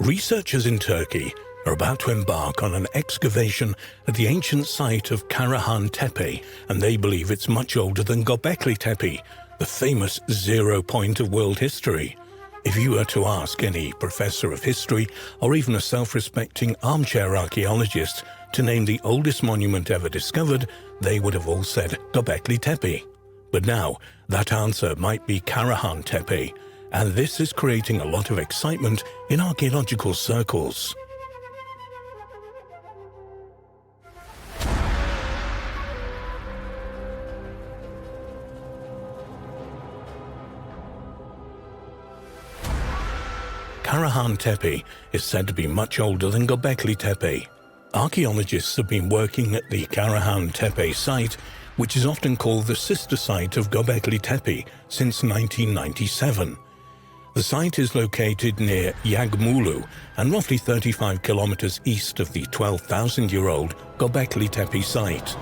Researchers in Turkey are about to embark on an excavation at the ancient site of Karahan Tepe, and they believe it's much older than Gobekli Tepe, the famous zero point of world history. If you were to ask any professor of history or even a self-respecting armchair archaeologist to name the oldest monument ever discovered, they would have all said Gobekli Tepe. But now, that answer might be Karahan Tepe, and this is creating a lot of excitement in archaeological circles. Karahan Tepe is said to be much older than Gobekli Tepe. Archaeologists have been working at the Karahan Tepe site, which is often called the sister site of Gobekli Tepe, since 1997. The site is located near Yagmulu and roughly 35 kilometers east of the 12,000-year-old Gobekli Tepe site.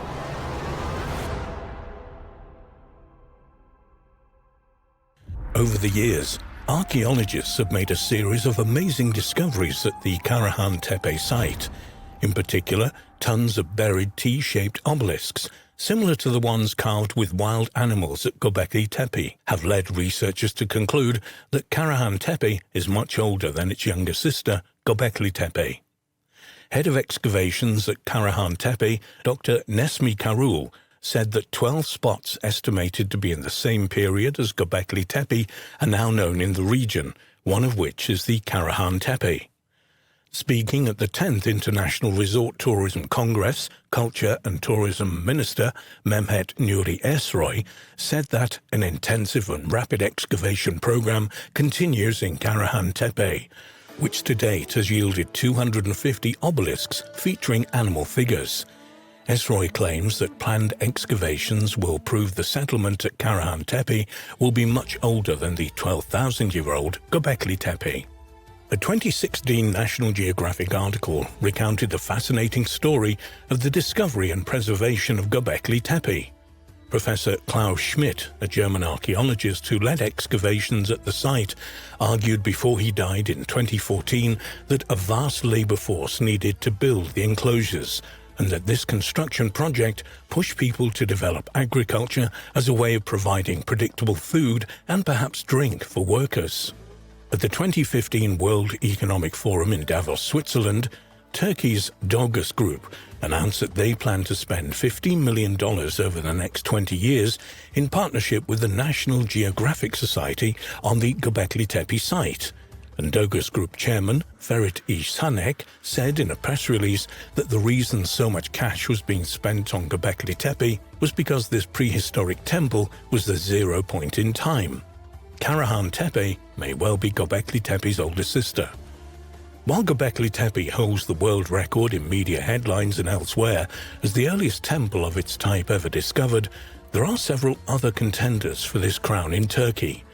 Over the years, archaeologists have made a series of amazing discoveries at the Karahan Tepe site. In particular, tons of buried T-shaped obelisks, similar to the ones carved with wild animals at Gobekli Tepe, have led researchers to conclude that Karahan Tepe is much older than its younger sister, Gobekli Tepe. Head of excavations at Karahan Tepe, Dr. Nesmi Karul, said that 12 spots estimated to be in the same period as Gobekli Tepe are now known in the region, one of which is the Karahan Tepe. Speaking at the 10th International Resort Tourism Congress, Culture and Tourism Minister Mehmet Nuri Esroy said that an intensive and rapid excavation program continues in Karahan Tepe, which to date has yielded 250 obelisks featuring animal figures. Esroy claims that planned excavations will prove the settlement at Karahan Tepe will be much older than the 12,000-year-old Gobekli Tepe. A 2016 National Geographic article recounted the fascinating story of the discovery and preservation of Gobekli Tepe. Professor Klaus Schmidt, a German archaeologist who led excavations at the site, argued before he died in 2014 that a vast labor force needed to build the enclosures, and that this construction project pushed people to develop agriculture as a way of providing predictable food and perhaps drink for workers. At the 2015 World Economic Forum in Davos, Switzerland, Turkey's Dogus Group announced that they plan to spend $15 million over the next 20 years in partnership with the National Geographic Society on the Gobekli Tepe site. And Dogus Group chairman Ferit İhsanek said in a press release that the reason so much cash was being spent on Gobekli Tepe was because this prehistoric temple was the zero point in time. Karahan Tepe may well be Gobekli Tepe's older sister. While Gobekli Tepe holds the world record in media headlines and elsewhere as the earliest temple of its type ever discovered, there are several other contenders for this crown in Turkey.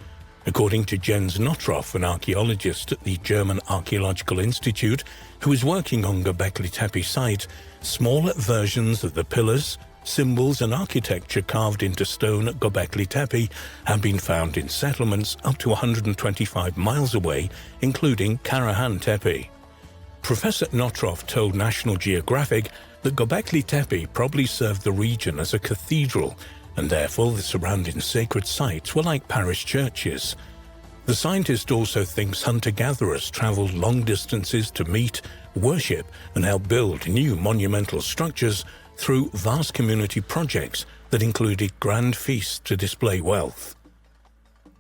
According to Jens Nottroff, an archaeologist at the German Archaeological Institute who is working on Gobekli Tepe site, smaller versions of the pillars, symbols and architecture carved into stone at Gobekli Tepe have been found in settlements up to 125 miles away, including Karahan Tepe. Professor Nottroff told National Geographic that Gobekli Tepe probably served the region as a cathedral, and therefore the surrounding sacred sites were like parish churches. The scientist also thinks hunter-gatherers traveled long distances to meet, worship, and help build new monumental structures through vast community projects that included grand feasts to display wealth.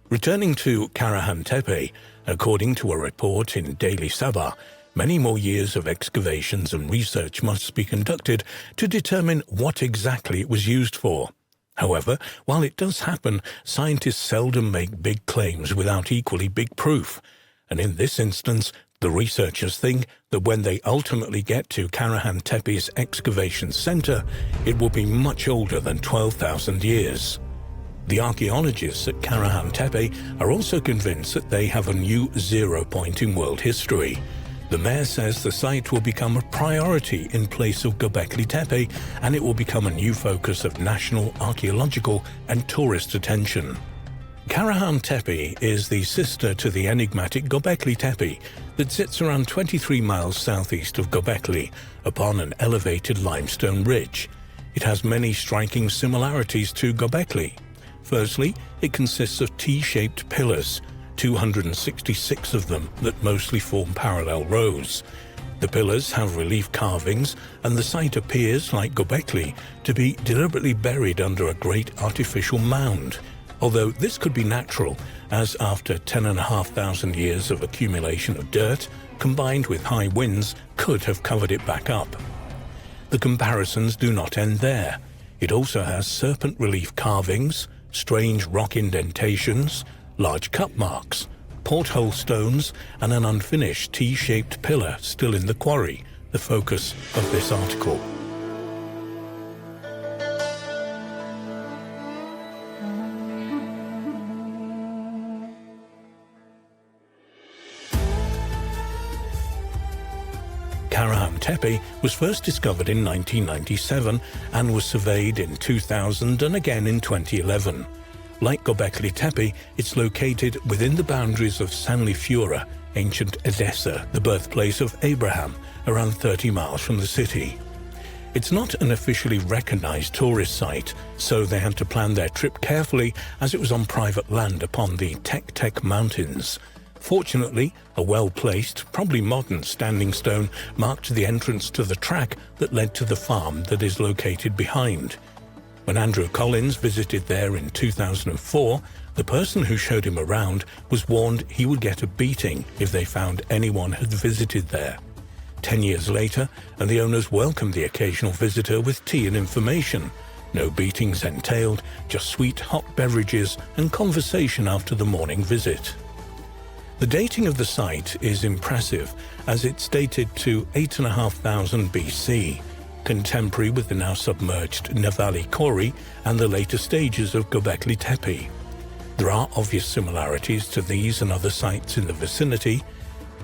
Returning to Karahan Tepe, according to a report in Daily Sabah, many more years of excavations and research must be conducted to determine what exactly it was used for. However, while it does happen, scientists seldom make big claims without equally big proof, and in this instance, the researchers think that when they ultimately get to Karahan Tepe's excavation center, it will be much older than 12,000 years. The archaeologists at Karahan Tepe are also convinced that they have a new zero point in world history. The mayor says the site will become a priority in place of Gobekli Tepe, and it will become a new focus of national archaeological and tourist attention. Karahan Tepe is the sister to the enigmatic Gobekli Tepe that sits around 23 miles southeast of Gobekli upon an elevated limestone ridge. It has many striking similarities to Gobekli. Firstly, it consists of T-shaped pillars, 266 of them that mostly form parallel rows. The pillars have relief carvings, and the site appears, like Gobekli, to be deliberately buried under a great artificial mound. Although this could be natural, as after 10,500 years of accumulation of dirt, combined with high winds, could have covered it back up. The comparisons do not end there. It also has serpent relief carvings, strange rock indentations, large cut marks, porthole stones, and an unfinished T-shaped pillar still in the quarry, the focus of this article. Karahan Tepe was first discovered in 1997 and was surveyed in 2000 and again in 2011. Like Gobekli Tepe, it's located within the boundaries of Sanlifura, ancient Edessa, the birthplace of Abraham, around 30 miles from the city. It's not an officially recognized tourist site, so they had to plan their trip carefully as it was on private land upon the Tek Mountains. Fortunately, a well-placed, probably modern standing stone marked the entrance to the track that led to the farm that is located behind. When Andrew Collins visited there in 2004, the person who showed him around was warned he would get a beating if they found anyone had visited there. 10 years later, and the owners welcomed the occasional visitor with tea and information. No beatings entailed, just sweet hot beverages and conversation after the morning visit. The dating of the site is impressive, as it's dated to 8,500 BC, contemporary with the now submerged Navali quarry and the later stages of Gobekli Tepe. There are obvious similarities to these and other sites in the vicinity,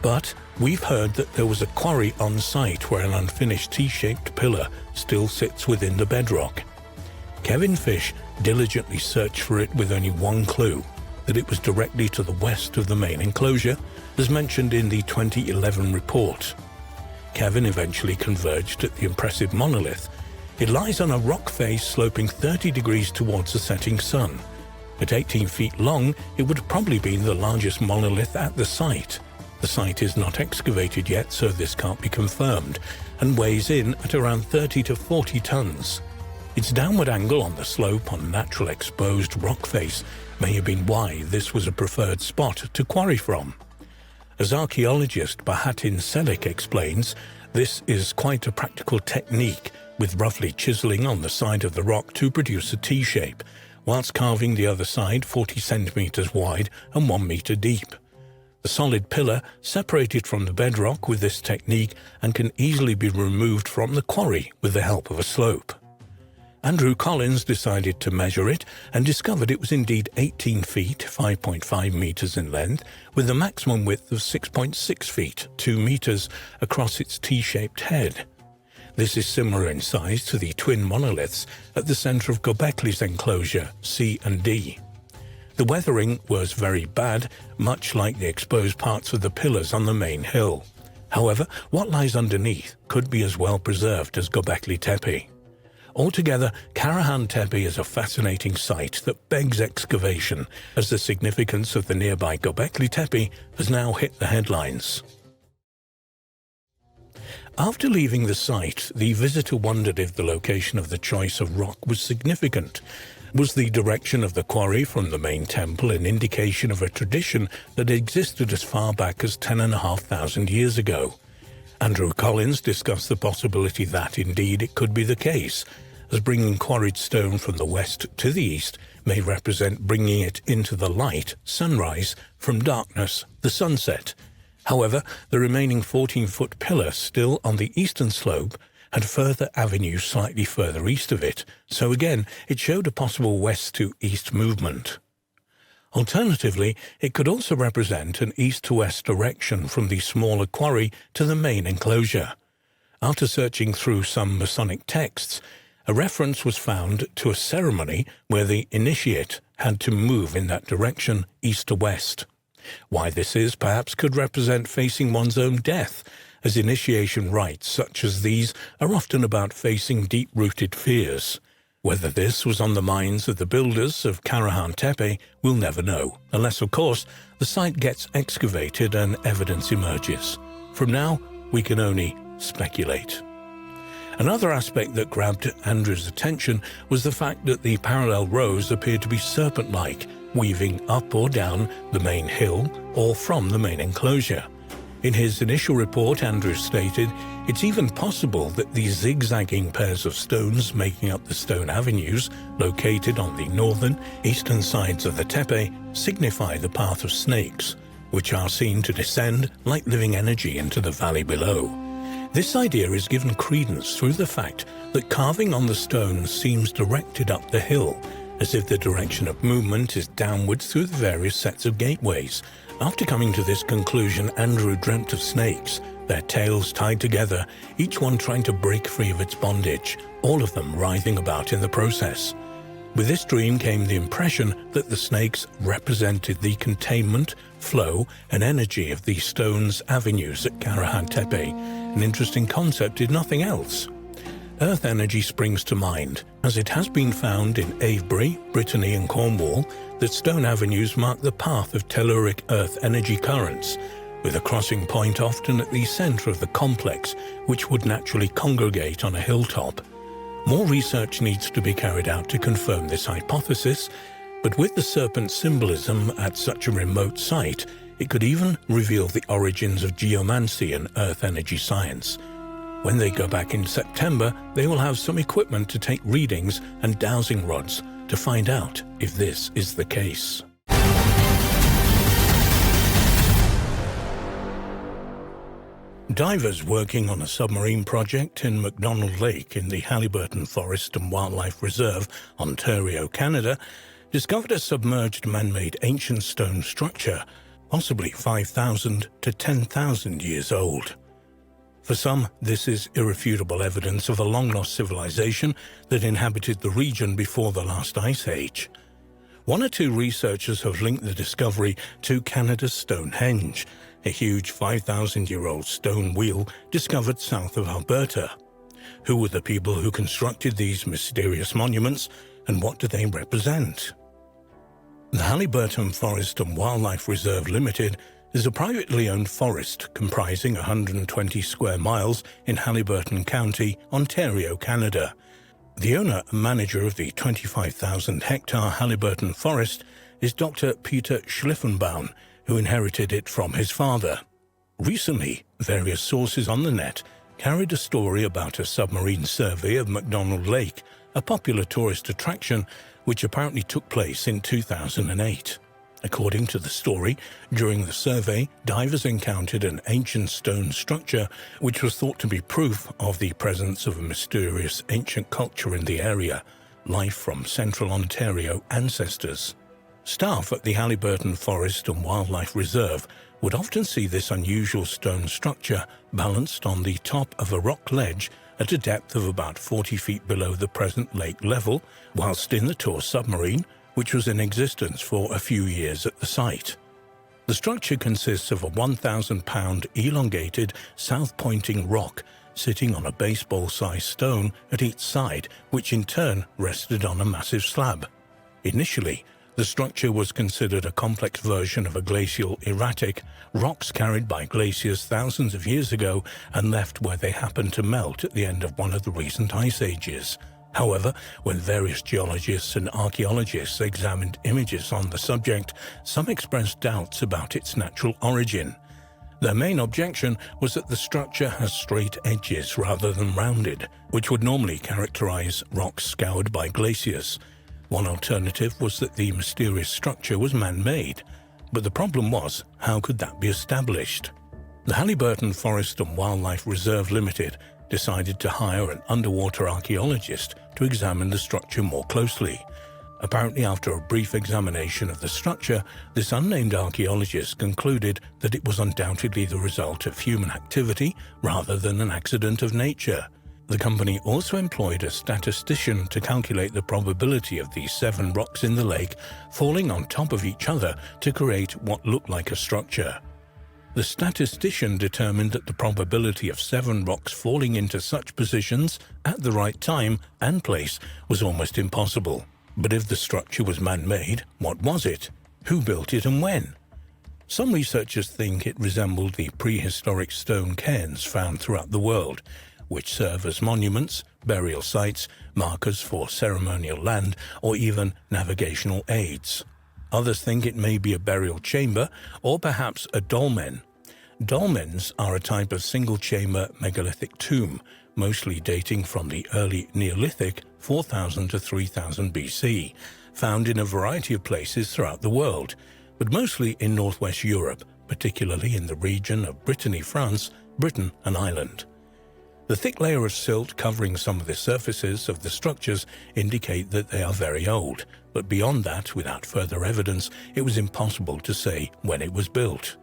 but we've heard that there was a quarry on site where an unfinished T-shaped pillar still sits within the bedrock. Kevin Fish diligently searched for it with only one clue: that it was directly to the west of the main enclosure, as mentioned in the 2011 report. Kevin eventually converged at the impressive monolith. It lies on a rock face sloping 30 degrees towards the setting sun. At 18 feet long, it would probably be the largest monolith at the site. The site is not excavated yet, so this can't be confirmed, and weighs in at around 30 to 40 tons. Its downward angle on the slope on natural exposed rock face may have been why this was a preferred spot to quarry from. As archaeologist Bahattin Selik explains, this is quite a practical technique, with roughly chiseling on the side of the rock to produce a T-shape, whilst carving the other side 40 centimeters wide and 1 meter deep. The solid pillar separated from the bedrock with this technique and can easily be removed from the quarry with the help of a slope. Andrew Collins decided to measure it and discovered it was indeed 18 feet, 5.5 meters in length, with a maximum width of 6.6 feet, 2 meters, across its T-shaped head. This is similar in size to the twin monoliths at the center of Gobekli's enclosure, C and D. The weathering was very bad, much like the exposed parts of the pillars on the main hill. However, what lies underneath could be as well preserved as Gobekli Tepe. Altogether, Karahan Tepe is a fascinating site that begs excavation, as the significance of the nearby Gobekli Tepe has now hit the headlines. After leaving the site, the visitor wondered if the location of the choice of rock was significant. Was the direction of the quarry from the main temple an indication of a tradition that existed as far back as 10,500 years ago? Andrew Collins discussed the possibility that, indeed, it could be the case, as bringing quarried stone from the west to the east may represent bringing it into the light, sunrise, from darkness, the sunset. However, the remaining 14-foot pillar still on the eastern slope had further avenues slightly further east of it, so again it showed a possible west to east movement. Alternatively, it could also represent an east-to-west direction from the smaller quarry to the main enclosure. After searching through some Masonic texts, a reference was found to a ceremony where the initiate had to move in that direction, east to west. Why this is, perhaps, could represent facing one's own death, as initiation rites such as these are often about facing deep-rooted fears. Whether this was on the minds of the builders of Karahan Tepe, we'll never know, unless, of course, the site gets excavated and evidence emerges. From now, we can only speculate. Another aspect that grabbed Andrew's attention was the fact that the parallel rows appeared to be serpent-like, weaving up or down the main hill or from the main enclosure. In his initial report, Andrew stated, "It's even possible that these zigzagging pairs of stones making up the stone avenues located on the northern, eastern sides of the tepe signify the path of snakes, which are seen to descend like living energy into the valley below." This idea is given credence through the fact that carving on the stone seems directed up the hill, as if the direction of movement is downwards through the various sets of gateways. After coming to this conclusion, Andrew dreamt of snakes, their tails tied together, each one trying to break free of its bondage, all of them writhing about in the process. With this dream came the impression that the snakes represented the containment, flow, and energy of the stone's avenues at Karahan Tepe, an interesting concept if nothing else. Earth energy springs to mind, as it has been found in Avebury, Brittany and Cornwall that stone avenues mark the path of telluric earth energy currents, with a crossing point often at the center of the complex, which would naturally congregate on a hilltop. More research needs to be carried out to confirm this hypothesis, but with the serpent symbolism at such a remote site, it could even reveal the origins of geomancy and earth energy science. When they go back in September, they will have some equipment to take readings and dowsing rods to find out if this is the case. Divers working on a submarine project in McDonald Lake in the Haliburton Forest and Wildlife Reserve, Ontario, Canada, discovered a submerged man-made ancient stone structure, possibly 5,000 to 10,000 years old. For some, this is irrefutable evidence of a long-lost civilization that inhabited the region before the last ice age. One or two researchers have linked the discovery to Canada's Stonehenge, a huge 5,000-year-old stone wheel discovered south of Alberta. Who were the people who constructed these mysterious monuments, and what do they represent? The Haliburton Forest and Wildlife Reserve Limited is a privately owned forest comprising 120 square miles in Haliburton County, Ontario, Canada. The owner and manager of the 25,000-hectare Haliburton Forest is Dr. Peter Schliffenbaum, who inherited it from his father. Recently, various sources on the net carried a story about a submarine survey of McDonald Lake, a popular tourist attraction which apparently took place in 2008. According to the story, during the survey, divers encountered an ancient stone structure which was thought to be proof of the presence of a mysterious ancient culture in the area, life from central Ontario ancestors. Staff at the Haliburton Forest and Wildlife Reserve would often see this unusual stone structure balanced on the top of a rock ledge at a depth of about 40 feet below the present lake level, whilst in the tour submarine, which was in existence for a few years at the site. The structure consists of a 1,000-pound elongated, south-pointing rock sitting on a baseball-sized stone at each side, which in turn rested on a massive slab. Initially, the structure was considered a complex version of a glacial erratic, rocks carried by glaciers thousands of years ago and left where they happened to melt at the end of one of the recent ice ages. However, when various geologists and archaeologists examined images on the subject, some expressed doubts about its natural origin. Their main objection was that the structure has straight edges rather than rounded, which would normally characterize rocks scoured by glaciers. One alternative was that the mysterious structure was man-made, but the problem was, how could that be established? The Haliburton Forest and Wildlife Reserve Limited decided to hire an underwater archaeologist to examine the structure more closely. Apparently, after a brief examination of the structure, this unnamed archaeologist concluded that it was undoubtedly the result of human activity rather than an accident of nature. The company also employed a statistician to calculate the probability of the 7 rocks in the lake falling on top of each other to create what looked like a structure. The statistician determined that the probability of 7 rocks falling into such positions at the right time and place was almost impossible. But if the structure was man-made, what was it? Who built it and when? Some researchers think it resembled the prehistoric stone cairns found throughout the world, which serve as monuments, burial sites, markers for ceremonial land, or even navigational aids. Others think it may be a burial chamber or perhaps a dolmen. Dolmens are a type of single-chamber megalithic tomb, mostly dating from the early Neolithic 4000 to 3000 BC, found in a variety of places throughout the world, but mostly in northwest Europe, particularly in the region of Brittany, France, Britain and Ireland. The thick layer of silt covering some of the surfaces of the structures indicate that they are very old, but beyond that, without further evidence, it was impossible to say when it was built.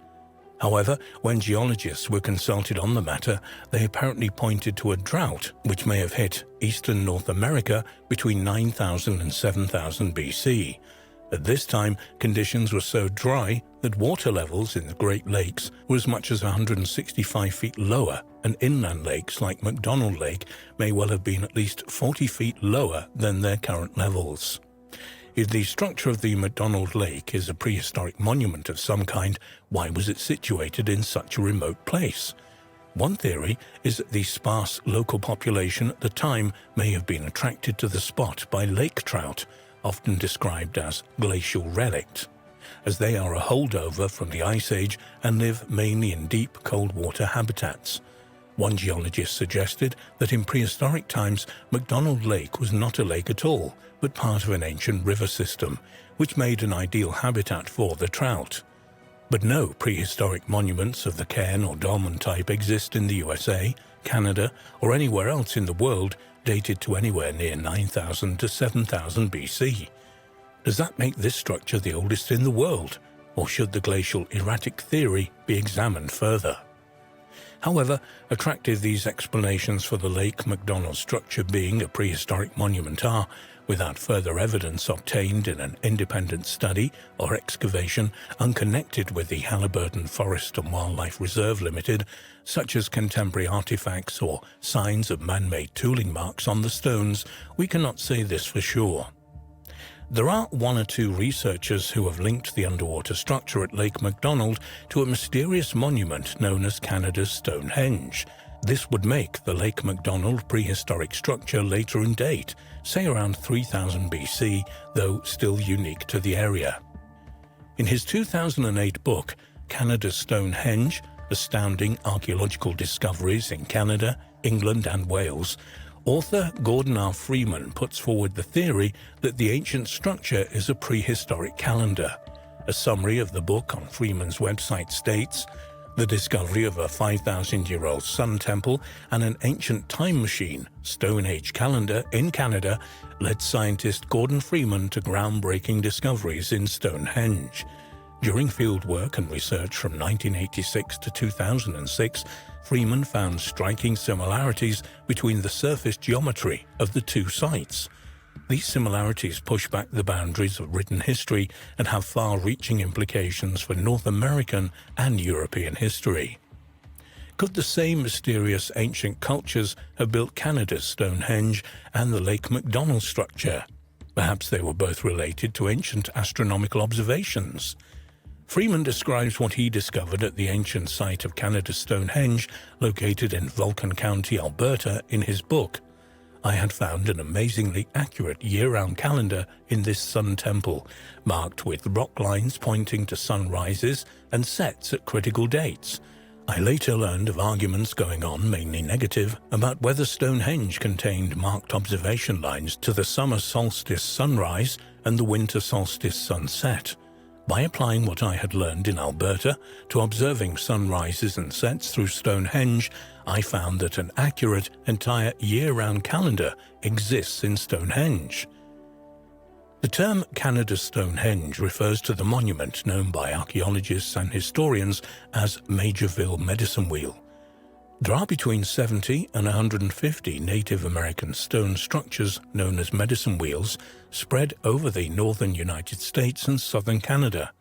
However, when geologists were consulted on the matter, they apparently pointed to a drought which may have hit eastern North America between 9000 and 7000 BC. At this time, conditions were so dry that water levels in the Great Lakes were as much as 165 feet lower, and inland lakes like McDonald Lake may well have been at least 40 feet lower than their current levels. If the structure of the McDonald Lake is a prehistoric monument of some kind, why was it situated in such a remote place? One theory is that the sparse local population at the time may have been attracted to the spot by lake trout, often described as glacial relics, as they are a holdover from the Ice Age and live mainly in deep, cold water habitats. One geologist suggested that in prehistoric times, McDonald Lake was not a lake at all, but part of an ancient river system, which made an ideal habitat for the trout. But no prehistoric monuments of the cairn or dolmen type exist in the USA, Canada, or anywhere else in the world dated to anywhere near 9000 to 7000 BC. Does that make this structure the oldest in the world, or should the glacial erratic theory be examined further? However attractive these explanations for the Lake McDonald structure being a prehistoric monument are, without further evidence obtained in an independent study or excavation unconnected with the Halliburton Forest and Wildlife Reserve Limited, such as contemporary artifacts or signs of man-made tooling marks on the stones, we cannot say this for sure. There are 1 or 2 researchers who have linked the underwater structure at Lake McDonald to a mysterious monument known as Canada's Stonehenge. This would make the Lake McDonald prehistoric structure later in date, say around 3000 BC, though still unique to the area. In his 2008 book, Canada's Stonehenge, Astounding Archaeological Discoveries in Canada, England and Wales, author Gordon R. Freeman puts forward the theory that the ancient structure is a prehistoric calendar. A summary of the book on Freeman's website states, "The discovery of a 5,000-year-old sun temple and an ancient time machine, Stone Age calendar, in Canada led scientist Gordon Freeman to groundbreaking discoveries in Stonehenge. During fieldwork and research from 1986 to 2006, Freeman found striking similarities between the surface geometry of the 2 sites. These similarities push back the boundaries of written history and have far-reaching implications for North American and European history." Could the same mysterious ancient cultures have built Canada's Stonehenge and the Lake McDonald structure? Perhaps they were both related to ancient astronomical observations. Freeman describes what he discovered at the ancient site of Canada's Stonehenge, located in Vulcan County, Alberta, in his book. "I had found an amazingly accurate year-round calendar in this sun temple, marked with rock lines pointing to sunrises and sets at critical dates. I later learned of arguments going on, mainly negative, about whether Stonehenge contained marked observation lines to the summer solstice sunrise and the winter solstice sunset. By applying what I had learned in Alberta to observing sunrises and sets through Stonehenge, I found that an accurate, entire year-round calendar exists in Stonehenge." The term Canada's Stonehenge refers to the monument known by archaeologists and historians as Majorville Medicine Wheel. There are between 70 and 150 Native American stone structures known as medicine wheels spread over the northern United States and southern Canada.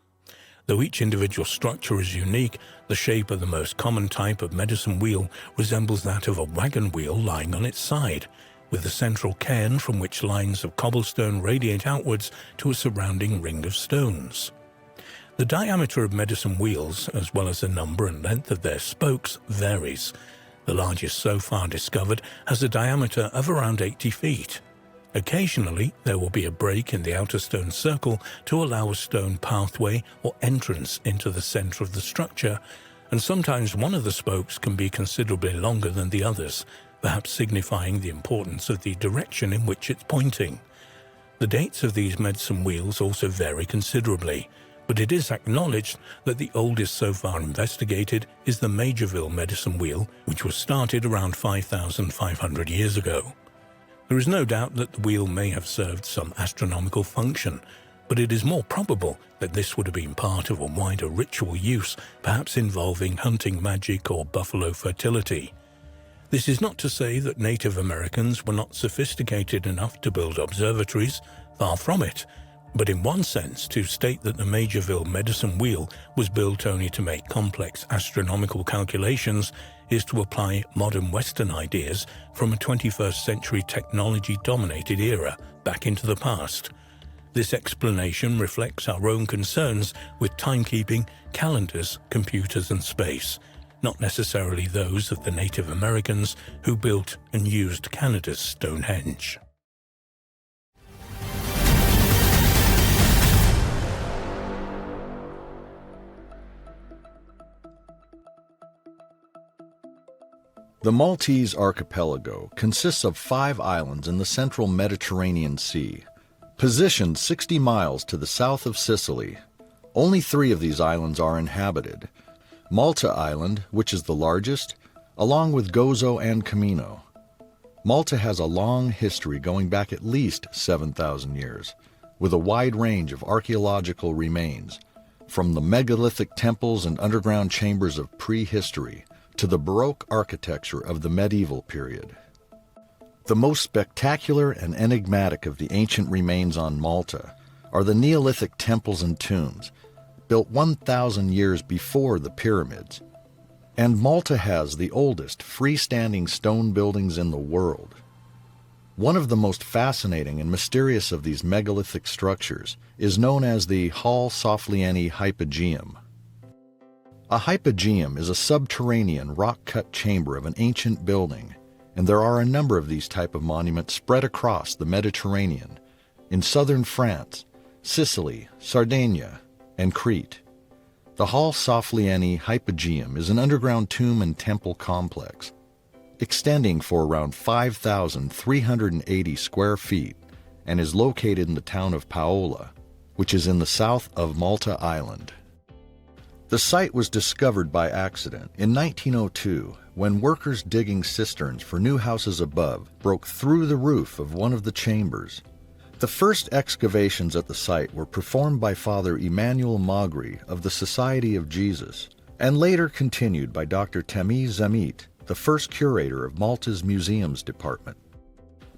Though each individual structure is unique, the shape of the most common type of medicine wheel resembles that of a wagon wheel lying on its side, with a central cairn from which lines of cobblestone radiate outwards to a surrounding ring of stones. The diameter of medicine wheels, as well as the number and length of their spokes, varies. The largest so far discovered has a diameter of around 80 feet. Occasionally, there will be a break in the outer stone circle to allow a stone pathway or entrance into the center of the structure, and sometimes one of the spokes can be considerably longer than the others, perhaps signifying the importance of the direction in which it's pointing. The dates of these medicine wheels also vary considerably, but it is acknowledged that the oldest so far investigated is the Majorville medicine wheel, which was started around 5,500 years ago. There is no doubt that the wheel may have served some astronomical function, but it is more probable that this would have been part of a wider ritual use, perhaps involving hunting magic or buffalo fertility. This is not to say that Native Americans were not sophisticated enough to build observatories, far from it, but in one sense, to state that the Majorville medicine wheel was built only to make complex astronomical calculations is to apply modern Western ideas from a 21st century technology-dominated era back into the past. This explanation reflects our own concerns with timekeeping, calendars, computers, and space, not necessarily those of the Native Americans who built and used Canada's Stonehenge. The Maltese archipelago consists of 5 islands in the central Mediterranean Sea, positioned 60 miles to the south of Sicily. Only 3 of these islands are inhabited: Malta Island, which is the largest, along with Gozo and Camino. Malta has a long history going back at least 7,000 years, with a wide range of archaeological remains, from the megalithic temples and underground chambers of prehistory to the Baroque architecture of the medieval period. The most spectacular and enigmatic of the ancient remains on Malta are the Neolithic temples and tombs, built 1,000 years before the pyramids. And Malta has the oldest freestanding stone buildings in the world. One of the most fascinating and mysterious of these megalithic structures is known as the Hall Soflieni Hypogeum. A hypogeum is a subterranean rock-cut chamber of an ancient building, and there are a number of these type of monuments spread across the Mediterranean, in southern France, Sicily, Sardinia, and Crete. The Hall Soflieni Hypogeum is an underground tomb and temple complex, extending for around 5,380 square feet, and is located in the town of Paola, which is in the south of Malta Island. The site was discovered by accident in 1902 when workers digging cisterns for new houses above broke through the roof of one of the chambers. The first excavations at the site were performed by Father Emmanuel Magri of the Society of Jesus, and later continued by Dr. Temi Zamit, the first curator of Malta's museums department.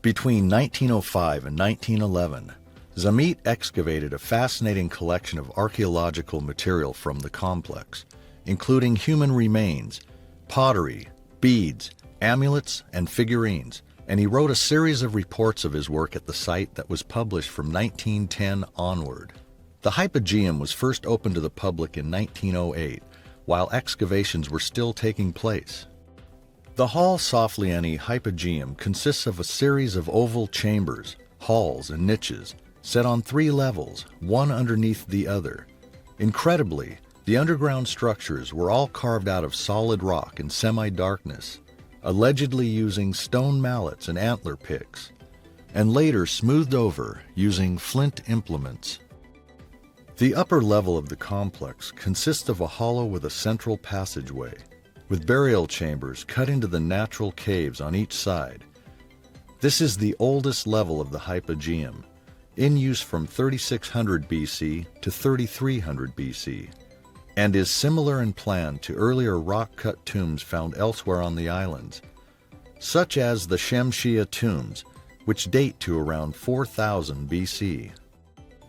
Between 1905 and 1911, Zamit excavated a fascinating collection of archaeological material from the complex, including human remains, pottery, beads, amulets, and figurines, and he wrote a series of reports of his work at the site that was published from 1910 onward. The Hypogeum was first opened to the public in 1908, while excavations were still taking place. The Hall Soflieni Hypogeum consists of a series of oval chambers, halls, and niches, set on 3 levels, one underneath the other. Incredibly, the underground structures were all carved out of solid rock in semi-darkness, allegedly using stone mallets and antler picks, and later smoothed over using flint implements. The upper level of the complex consists of a hollow with a central passageway, with burial chambers cut into the natural caves on each side. This is the oldest level of the Hypogeum, in use from 3600 BC to 3300 BC, and is similar in plan to earlier rock-cut tombs found elsewhere on the islands, such as the Shemshia tombs, which date to around 4000 BC.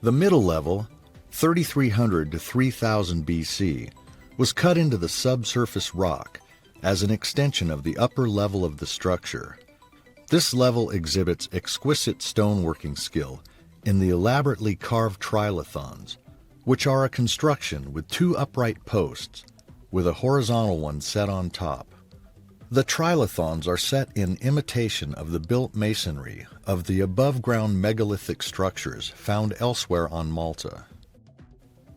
The middle level, 3300 to 3000 BC, was cut into the subsurface rock as an extension of the upper level of the structure. This level exhibits exquisite stoneworking skill in the elaborately carved trilithons, which are a construction with two upright posts, with a horizontal one set on top. The trilithons are set in imitation of the built masonry of the above-ground megalithic structures found elsewhere on Malta.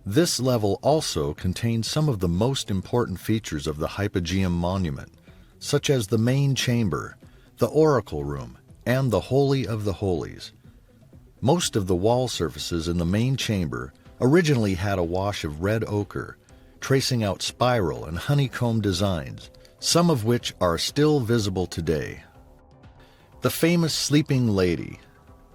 This level also contains some of the most important features of the Hypogeum monument, such as the main chamber, the oracle room, and the Holy of the Holies. Most of the wall surfaces in the main chamber originally had a wash of red ochre, tracing out spiral and honeycomb designs, some of which are still visible today. The famous Sleeping Lady,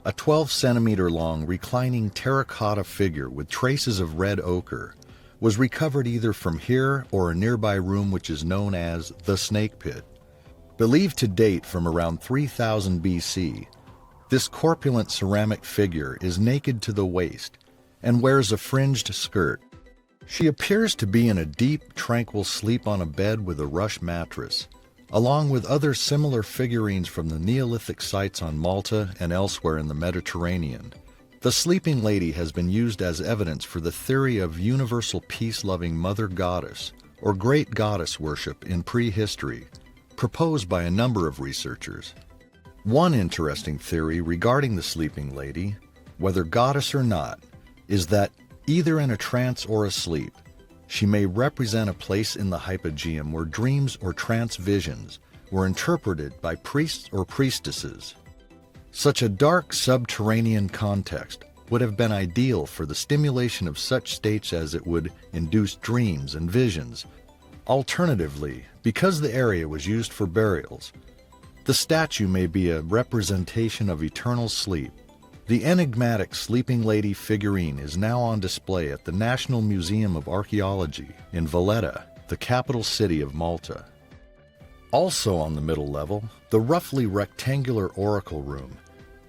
a 12-centimeter-long reclining terracotta figure with traces of red ochre, was recovered either from here or a nearby room which is known as the Snake Pit. Believed to date from around 3000 BC, this corpulent ceramic figure is naked to the waist and wears a fringed skirt. She appears to be in a deep, tranquil sleep on a bed with a rush mattress, along with other similar figurines from the Neolithic sites on Malta and elsewhere in the Mediterranean. The Sleeping Lady has been used as evidence for the theory of universal peace-loving Mother Goddess or Great Goddess worship in prehistory, proposed by a number of researchers. One interesting theory regarding the Sleeping Lady, whether goddess or not, is that either in a trance or asleep, she may represent a place in the Hypogeum where dreams or trance visions were interpreted by priests or priestesses. Such a dark subterranean context would have been ideal for the stimulation of such states as it would induce dreams and visions. Alternatively, because the area was used for burials, the statue may be a representation of eternal sleep. The enigmatic Sleeping Lady figurine is now on display at the National Museum of Archaeology in Valletta, the capital city of Malta. Also on the middle level, the roughly rectangular oracle room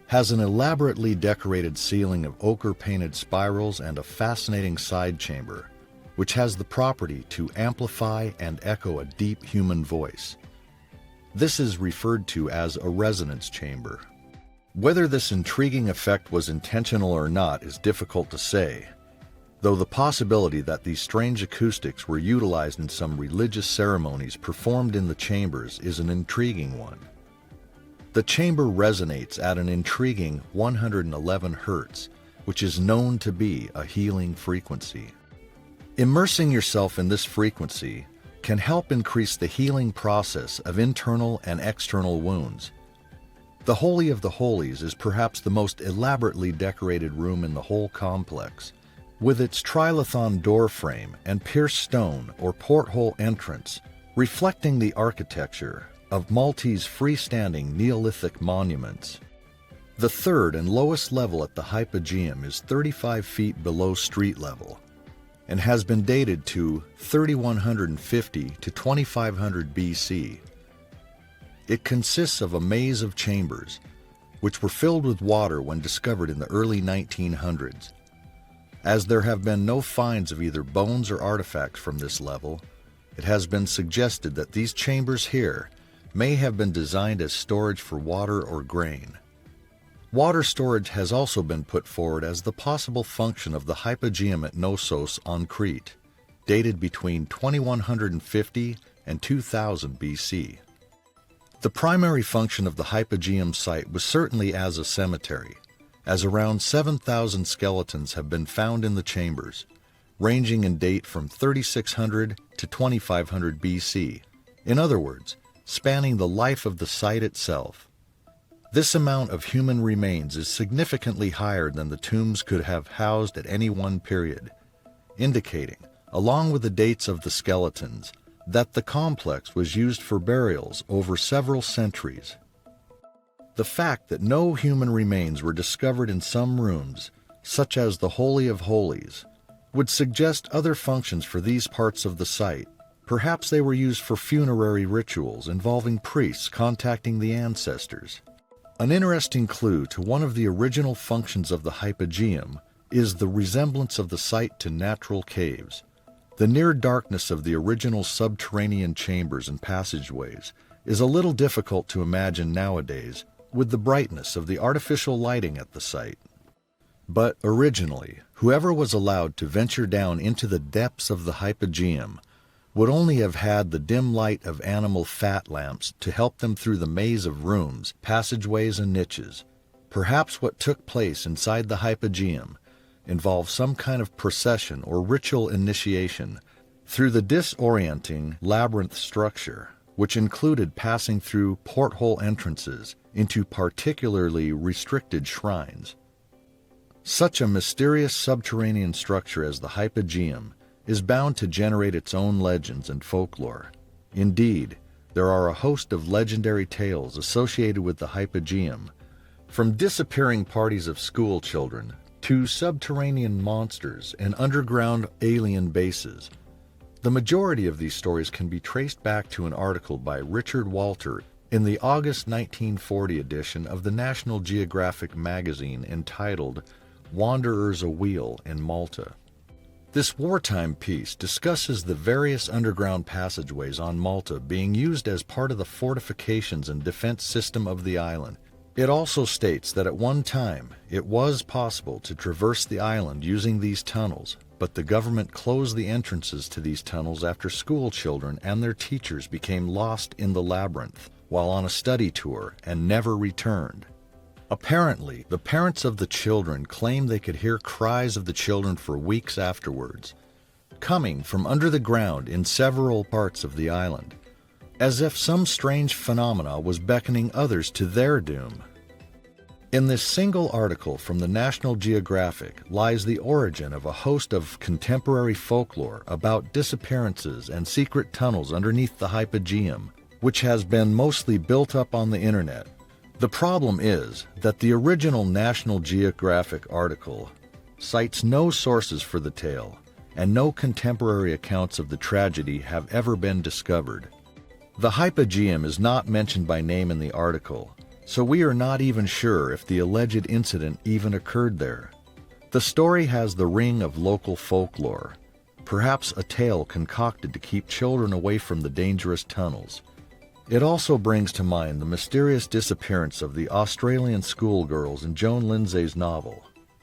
has an elaborately decorated ceiling of ochre-painted spirals and a fascinating side chamber, which has the property to amplify and echo a deep human voice. This is referred to as a resonance chamber. Whether this intriguing effect was intentional or not is difficult to say, though the possibility that these strange acoustics were utilized in some religious ceremonies performed in the chambers is an intriguing one. The chamber resonates at an intriguing 111 Hz, which is known to be a healing frequency. Immersing yourself in this frequency can help increase the healing process of internal and external wounds. The Holy of the Holies is perhaps the most elaborately decorated room in the whole complex, with its trilithon door frame and pierced stone or porthole entrance, reflecting the architecture of Maltese freestanding Neolithic monuments. The third and lowest level at the Hypogeum is 35 feet below street level and has been dated to 3150 to 2500 BC. It consists of a maze of chambers, which were filled with water when discovered in the early 1900s. As there have been no finds of either bones or artifacts from this level, it has been suggested that these chambers here may have been designed as storage for water or grain. Water storage has also been put forward as the possible function of the Hypogeum at Knossos on Crete, dated between 2150 and 2000 BC. The primary function of the Hypogeum site was certainly as a cemetery, as around 7,000 skeletons have been found in the chambers, ranging in date from 3600 to 2500 BC. In other words, spanning the life of the site itself. This amount of human remains is significantly higher than the tombs could have housed at any one period, indicating, along with the dates of the skeletons, that the complex was used for burials over several centuries. The fact that no human remains were discovered in some rooms, such as the Holy of Holies, would suggest other functions for these parts of the site. Perhaps they were used for funerary rituals involving priests contacting the ancestors. An interesting clue to one of the original functions of the hypogeum is the resemblance of the site to natural caves. The near darkness of the original subterranean chambers and passageways is a little difficult to imagine nowadays with the brightness of the artificial lighting at the site. But originally, whoever was allowed to venture down into the depths of the hypogeum would only have had the dim light of animal fat lamps to help them through the maze of rooms, passageways, and niches. Perhaps what took place inside the hypogeum involved some kind of procession or ritual initiation through the disorienting labyrinth structure, which included passing through porthole entrances into particularly restricted shrines. Such a mysterious subterranean structure as the hypogeum is bound to generate its own legends and folklore. Indeed, there are a host of legendary tales associated with the hypogeum, from disappearing parties of school children to subterranean monsters and underground alien bases. The majority of these stories can be traced back to an article by Richard Walter in the August 1940 edition of the National Geographic magazine entitled Wanderers Awheel in Malta. This wartime piece discusses the various underground passageways on Malta being used as part of the fortifications and defense system of the island. It also states that at one time it was possible to traverse the island using these tunnels, but the government closed the entrances to these tunnels after school children and their teachers became lost in the labyrinth while on a study tour and never returned. Apparently, the parents of the children claimed they could hear cries of the children for weeks afterwards, coming from under the ground in several parts of the island, as if some strange phenomena was beckoning others to their doom. In this single article from the National Geographic lies the origin of a host of contemporary folklore about disappearances and secret tunnels underneath the hypogeum, which has been mostly built up on the internet. The problem is that the original National Geographic article cites no sources for the tale, and no contemporary accounts of the tragedy have ever been discovered. The hypogeum is not mentioned by name in the article, so we are not even sure if the alleged incident even occurred there. The story has the ring of local folklore, perhaps a tale concocted to keep children away from the dangerous tunnels. It also brings to mind the mysterious disappearance of the Australian schoolgirls in Joan Lindsay's novel,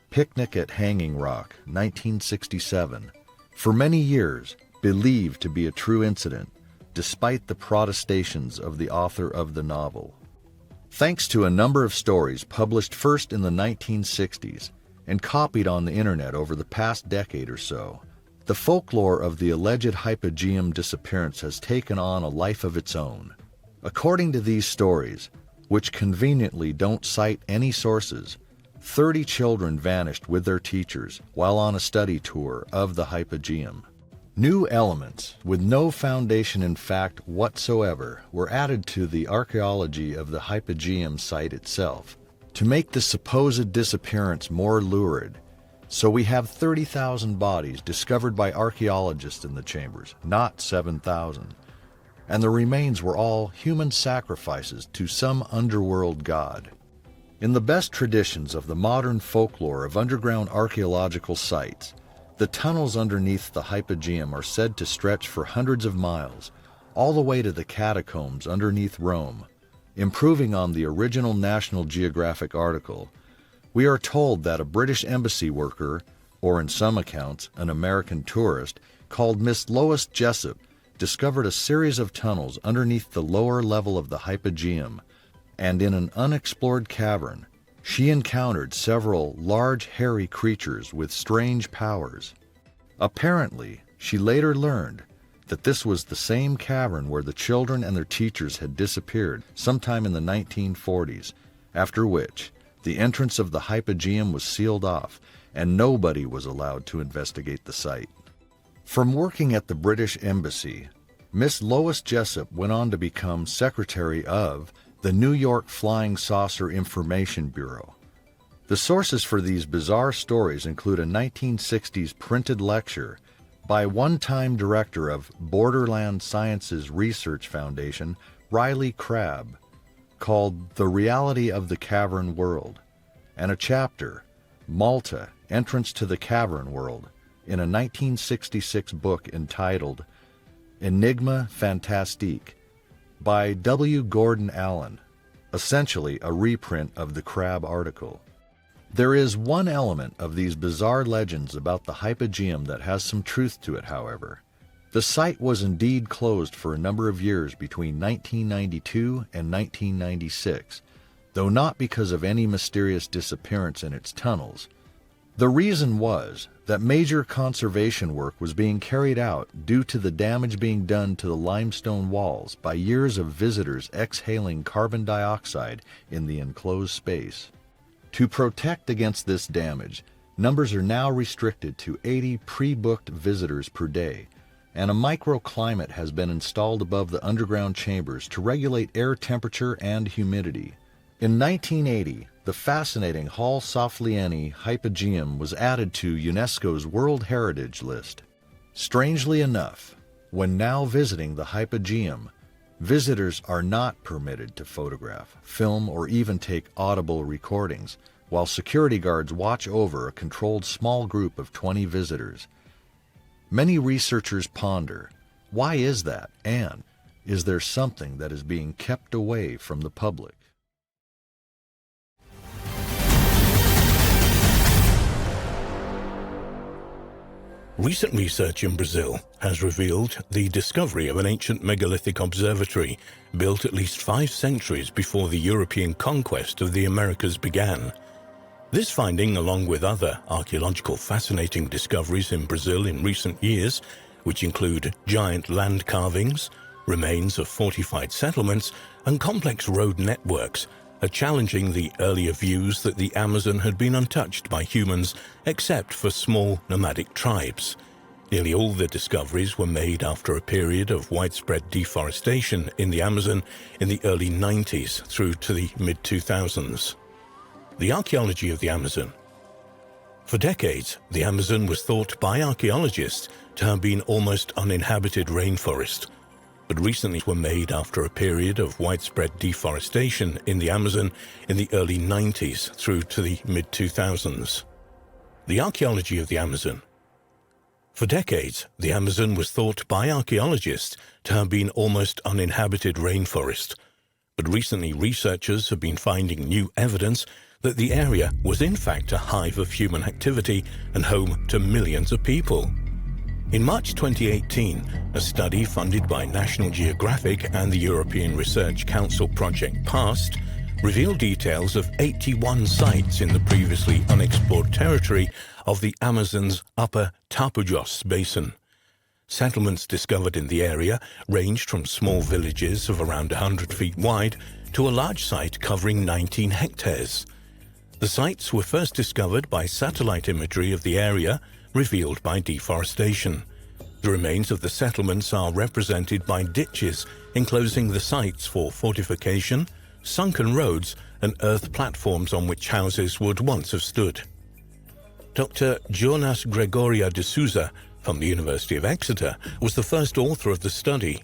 Picnic at Hanging Rock, 1967, for many years believed to be a true incident, despite the protestations of the author of the novel. Thanks to a number of stories published first in the 1960s and copied on the internet over the past decade or so, the folklore of the alleged hypogeum disappearance has taken on a life of its own. According to these stories, which conveniently don't cite any sources, 30 children vanished with their teachers while on a study tour of the hypogeum. New elements, with no foundation in fact whatsoever, were added to the archaeology of the hypogeum site itself to make the supposed disappearance more lurid. So we have 30,000 bodies discovered by archaeologists in the chambers, not 7,000. And the remains were all human sacrifices to some underworld god. In the best traditions of the modern folklore of underground archaeological sites, the tunnels underneath the hypogeum are said to stretch for hundreds of miles, all the way to the catacombs underneath Rome. Improving on the original National Geographic article, we are told that a British embassy worker, or in some accounts, an American tourist, called Miss Lois Jessup, discovered a series of tunnels underneath the lower level of the hypogeum, and in an unexplored cavern, she encountered several large hairy creatures with strange powers. Apparently, she later learned that this was the same cavern where the children and their teachers had disappeared sometime in the 1940s, after which the entrance of the hypogeum was sealed off and nobody was allowed to investigate the site. From working at the British Embassy, Miss Lois Jessup went on to become secretary of the New York Flying Saucer Information Bureau. The sources for these bizarre stories include a 1960s printed lecture by one-time director of Borderland Sciences Research Foundation, Riley Crabb, called The Reality of the Cavern World, and a chapter, Malta, Entrance to the Cavern World, in a 1966 book entitled Enigma Fantastique by W. Gordon Allen, essentially a reprint of the Crabb article. There is one element of these bizarre legends about the Hypogeum that has some truth to it, however. The site was indeed closed for a number of years between 1992 and 1996, though not because of any mysterious disappearance in its tunnels. The reason was that major conservation work was being carried out due to the damage being done to the limestone walls by years of visitors exhaling carbon dioxide in the enclosed space. To protect against this damage, numbers are now restricted to 80 pre-booked visitors per day, and a microclimate has been installed above the underground chambers to regulate air temperature and humidity. In 1980, the fascinating Hall Soflieni Hypogeum was added to UNESCO's World Heritage List. Strangely enough, when now visiting the Hypogeum, visitors are not permitted to photograph, film, or even take audible recordings, while security guards watch over a controlled small group of 20 visitors. Many researchers ponder, why is that, and is there something that is being kept away from the public? Recent research in Brazil has revealed the discovery of an ancient megalithic observatory built at least 5 centuries before the European conquest of the Americas began. This finding, along with other archaeological fascinating discoveries in Brazil in recent years, which include giant land carvings, remains of fortified settlements, and complex road networks, are challenging the earlier views that the Amazon had been untouched by humans except for small nomadic tribes. Nearly all the discoveries were made after a period of widespread deforestation in the Amazon in the early 90s through to the mid-2000s. The archaeology of the Amazon. For decades, the Amazon was thought by archaeologists to have been almost uninhabited rainforest, but recently were made after a period of widespread deforestation in the Amazon in the early 90s through to the mid-2000s. The archaeology of the Amazon. For decades, the Amazon was thought by archaeologists to have been almost uninhabited rainforest, but recently researchers have been finding new evidence that the area was in fact a hive of human activity and home to millions of people. In March 2018, a study funded by National Geographic and the European Research Council Project PAST revealed details of 81 sites in the previously unexplored territory of the Amazon's upper Tapajós basin. Settlements discovered in the area ranged from small villages of around 100 feet wide to a large site covering 19 hectares. The sites were first discovered by satellite imagery of the area revealed by deforestation. The remains of the settlements are represented by ditches enclosing the sites for fortification, sunken roads, and earth platforms on which houses would once have stood. Dr. Jonas Gregoria de Souza from the University of Exeter was the first author of the study.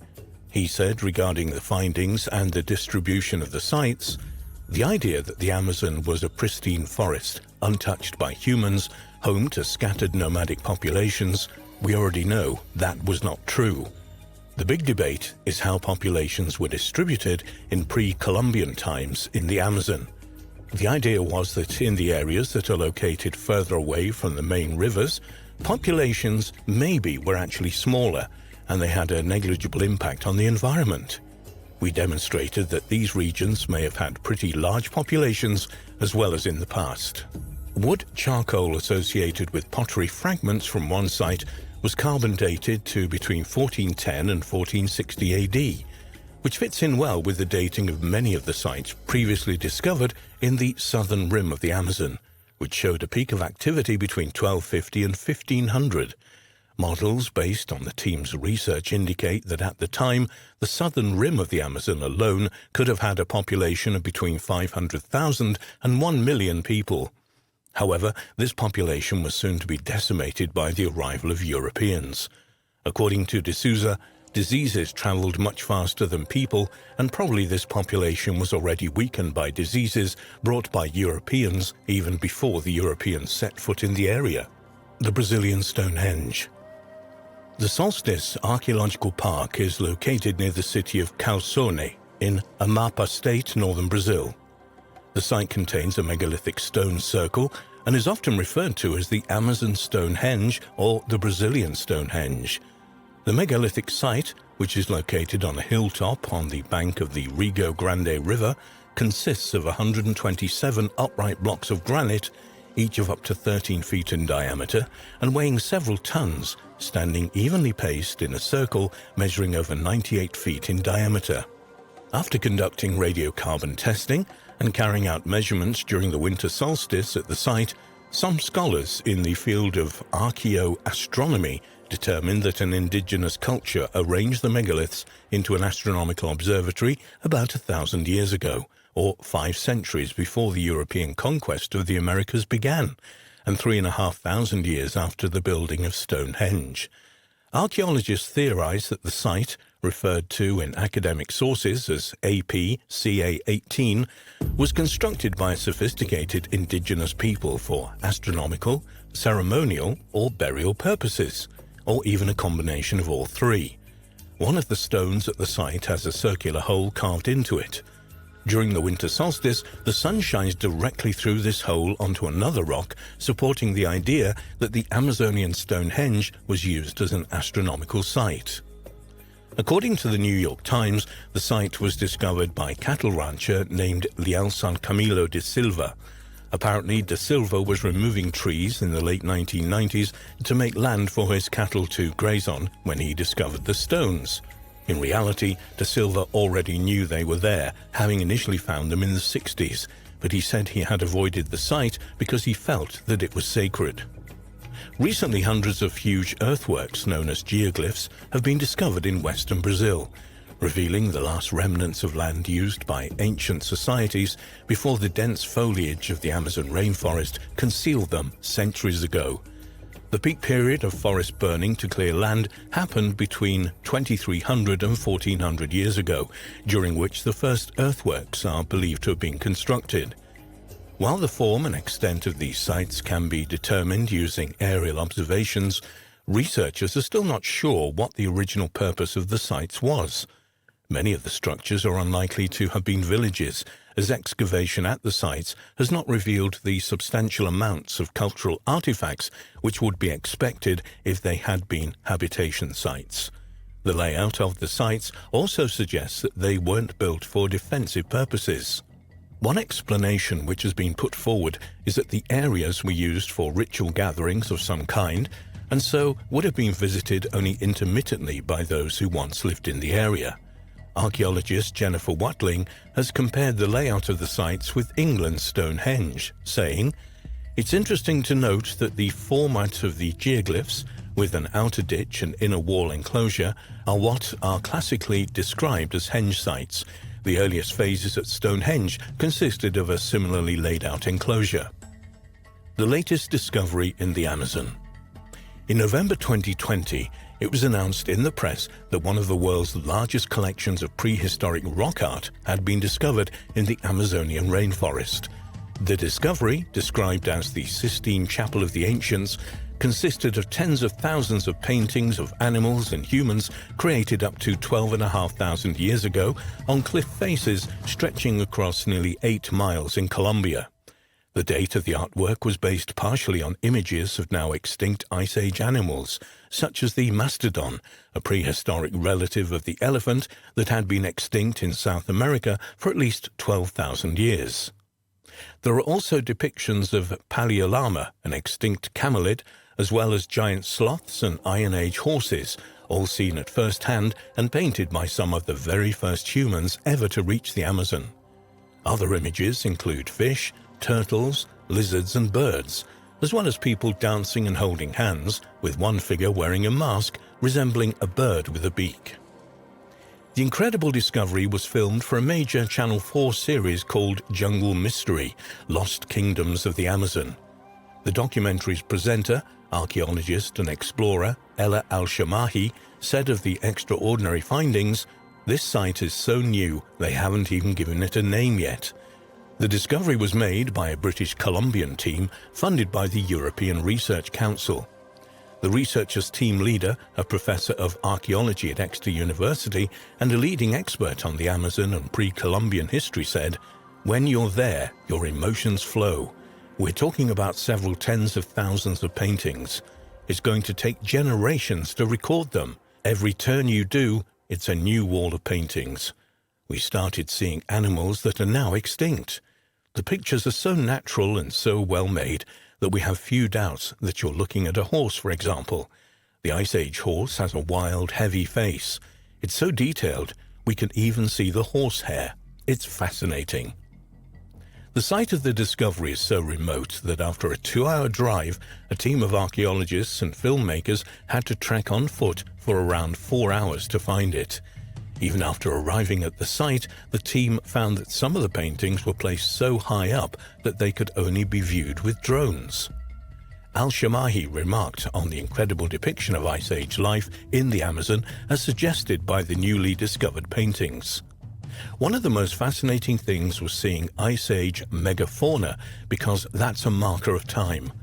He said regarding the findings and the distribution of the sites, the idea that the Amazon was a pristine forest, untouched by humans, home to scattered nomadic populations, we already know that was not true. The big debate is how populations were distributed in pre-Columbian times in the Amazon. The idea was that in the areas that are located further away from the main rivers, populations maybe were actually smaller and they had a negligible impact on the environment. We demonstrated that these regions may have had pretty large populations as well as in the past. Wood charcoal associated with pottery fragments from one site was carbon dated to between 1410 and 1460 AD, which fits in well with the dating of many of the sites previously discovered in the southern rim of the Amazon, which showed a peak of activity between 1250 and 1500. Models based on the team's research indicate that at the time, the southern rim of the Amazon alone could have had a population of between 500,000 and 1 million people. However, this population was soon to be decimated by the arrival of Europeans. According to D'Souza, diseases traveled much faster than people, and probably this population was already weakened by diseases brought by Europeans even before the Europeans set foot in the area. The Brazilian Stonehenge. The Solstice Archaeological Park is located near the city of Calçone in Amapá State, northern Brazil. The site contains a megalithic stone circle and is often referred to as the Amazon Stonehenge or the Brazilian Stonehenge. The megalithic site, which is located on a hilltop on the bank of the Rio Grande River, consists of 127 upright blocks of granite, each of up to 13 feet in diameter and weighing several tons, standing evenly paced in a circle measuring over 98 feet in diameter. After conducting radiocarbon testing and carrying out measurements during the winter solstice at the site, some scholars in the field of archaeoastronomy determined that an indigenous culture arranged the megaliths into an astronomical observatory about 1,000 years ago, or 5 centuries before the European conquest of the Americas began, and 3,500 years after the building of Stonehenge. Archaeologists theorize that the site, referred to in academic sources as AP-CA18, was constructed by a sophisticated indigenous people for astronomical, ceremonial, or burial purposes, or even a combination of all three. One of the stones at the site has a circular hole carved into it. During the winter solstice, the sun shines directly through this hole onto another rock, supporting the idea that the Amazonian Stonehenge was used as an astronomical site. According to the New York Times, the site was discovered by a cattle rancher named Lealson Camilo de Silva. Apparently, de Silva was removing trees in the late 1990s to make land for his cattle to graze on when he discovered the stones. In reality, de Silva already knew they were there, having initially found them in the 60s, but he said he had avoided the site because he felt that it was sacred. Recently, hundreds of huge earthworks known as geoglyphs have been discovered in western Brazil, revealing the last remnants of land used by ancient societies before the dense foliage of the Amazon rainforest concealed them centuries ago. The peak period of forest burning to clear land happened between 2300 and 1400 years ago, during which the first earthworks are believed to have been constructed. While the form and extent of these sites can be determined using aerial observations, researchers are still not sure what the original purpose of the sites was. Many of the structures are unlikely to have been villages, as excavation at the sites has not revealed the substantial amounts of cultural artifacts which would be expected if they had been habitation sites. The layout of the sites also suggests that they weren't built for defensive purposes. One explanation which has been put forward is that the areas were used for ritual gatherings of some kind, and so would have been visited only intermittently by those who once lived in the area. Archaeologist Jennifer Watling has compared the layout of the sites with England's Stonehenge, saying, "It's interesting to note that the format of the geoglyphs, with an outer ditch and inner wall enclosure, are what are classically described as henge sites. The earliest phases at Stonehenge consisted of a similarly laid out enclosure." The latest discovery in the Amazon. In November 2020, it was announced in the press that one of the world's largest collections of prehistoric rock art had been discovered in the Amazonian rainforest. The discovery, described as the Sistine Chapel of the Ancients, consisted of tens of thousands of paintings of animals and humans created up to 12,500 years ago on cliff faces stretching across nearly 8 miles in Colombia. The date of the artwork was based partially on images of now extinct Ice Age animals, such as the mastodon, a prehistoric relative of the elephant that had been extinct in South America for at least 12,000 years. There are also depictions of Paleolama, an extinct camelid, as well as giant sloths and Iron Age horses, all seen at first hand and painted by some of the very first humans ever to reach the Amazon. Other images include fish, turtles, lizards and birds, as well as people dancing and holding hands, with one figure wearing a mask resembling a bird with a beak. The incredible discovery was filmed for a major Channel 4 series called Jungle Mystery: Lost Kingdoms of the Amazon. The documentary's presenter, archaeologist and explorer Ella Al-Shamahi, said of the extraordinary findings, "This site is so new they haven't even given it a name yet." The discovery was made by a British Columbian team funded by the European Research Council. The researchers' team leader, a professor of archaeology at Exeter University and a leading expert on the Amazon and pre-Columbian history, said, "When you're there, your emotions flow. We're talking about several tens of thousands of paintings. It's going to take generations to record them. Every turn you do, it's a new wall of paintings. We started seeing animals that are now extinct. The pictures are so natural and so well made that we have few doubts that you're looking at a horse, for example. The Ice Age horse has a wild, heavy face. It's so detailed, we can even see the horsehair. It's fascinating." The site of the discovery is so remote that after a 2-hour drive, a team of archaeologists and filmmakers had to trek on foot for around 4 hours to find it. Even after arriving at the site, the team found that some of the paintings were placed so high up that they could only be viewed with drones. Al-Shamahi remarked on the incredible depiction of Ice Age life in the Amazon as suggested by the newly discovered paintings. "One of the most fascinating things was seeing Ice Age megafauna because that's a marker of time.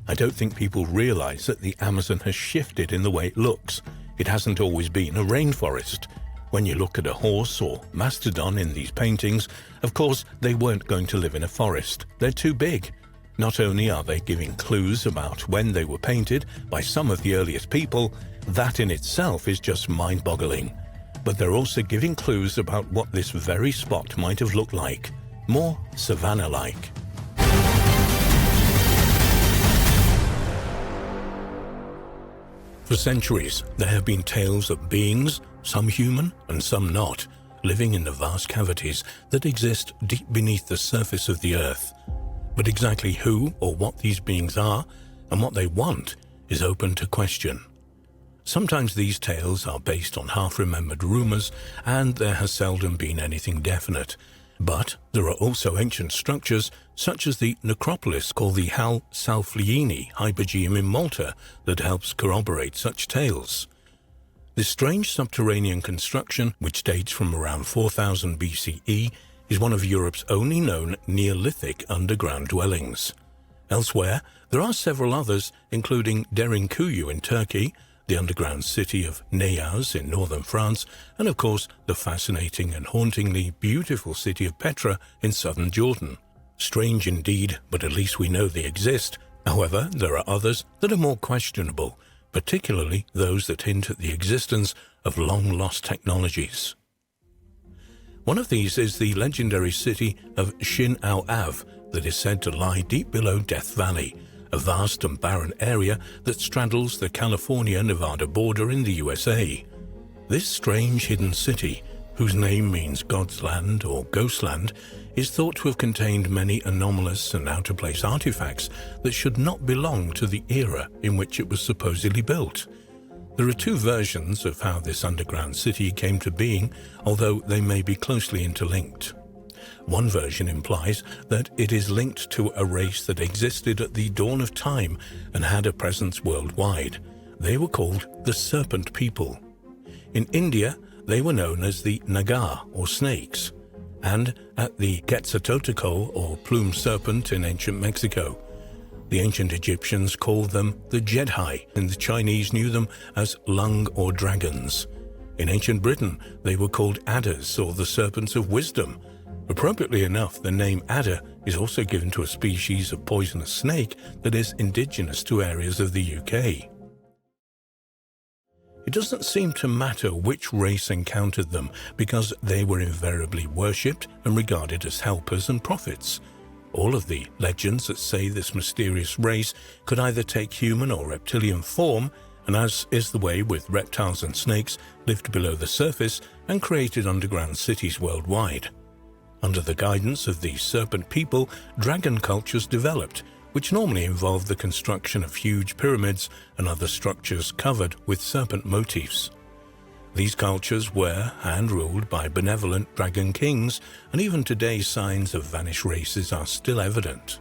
I don't think people realize that the Amazon has shifted in the way it looks. It hasn't always been a rainforest. When you look at a horse or mastodon in these paintings, of course, they weren't going to live in a forest. They're too big. Not only are they giving clues about when they were painted by some of the earliest people, that in itself is just mind-boggling. But they're also giving clues about what this very spot might have looked like. More savanna-like." For centuries, there have been tales of beings, some human and some not, living in the vast cavities that exist deep beneath the surface of the earth. But exactly who or what these beings are and what they want is open to question. Sometimes these tales are based on half-remembered rumors, and there has seldom been anything definite. But there are also ancient structures, such as the necropolis called the Salflieni Hypogeum in Malta, that helps corroborate such tales. This strange subterranean construction, which dates from around 4000 BCE, is one of Europe's only known Neolithic underground dwellings. Elsewhere, there are several others, including Derinkuyu in Turkey, the underground city of Neyaz in northern France, and of course the fascinating and hauntingly beautiful city of Petra in southern Jordan. Strange indeed, but at least we know they exist. However, there are others that are more questionable, particularly those that hint at the existence of long-lost technologies. One of these is the legendary city of G&ouml that is said to lie deep below Death Valley, a vast and barren area that straddles the California-Nevada border in the USA. This strange hidden city, whose name means God's Land or Ghostland, is thought to have contained many anomalous and out-of-place artifacts that should not belong to the era in which it was supposedly built. There are two versions of how this underground city came to being, although they may be closely interlinked. One version implies that it is linked to a race that existed at the dawn of time and had a presence worldwide. They were called the Serpent People. In India, they were known as the Naga, or snakes, and at the Quetzalcoatl, or plume serpent, in ancient Mexico. The ancient Egyptians called them the Jedhai, and the Chinese knew them as lung or dragons. In ancient Britain, they were called adders, or the serpents of wisdom. Appropriately enough, the name adder is also given to a species of poisonous snake that is indigenous to areas of the UK. It doesn't seem to matter which race encountered them because they were invariably worshipped and regarded as helpers and prophets. All of the legends that say this mysterious race could either take human or reptilian form, and as is the way with reptiles and snakes, lived below the surface and created underground cities worldwide. Under the guidance of these serpent people, dragon cultures developed, which normally involved the construction of huge pyramids and other structures covered with serpent motifs. These cultures were hand-ruled by benevolent dragon kings, and even today signs of vanished races are still evident.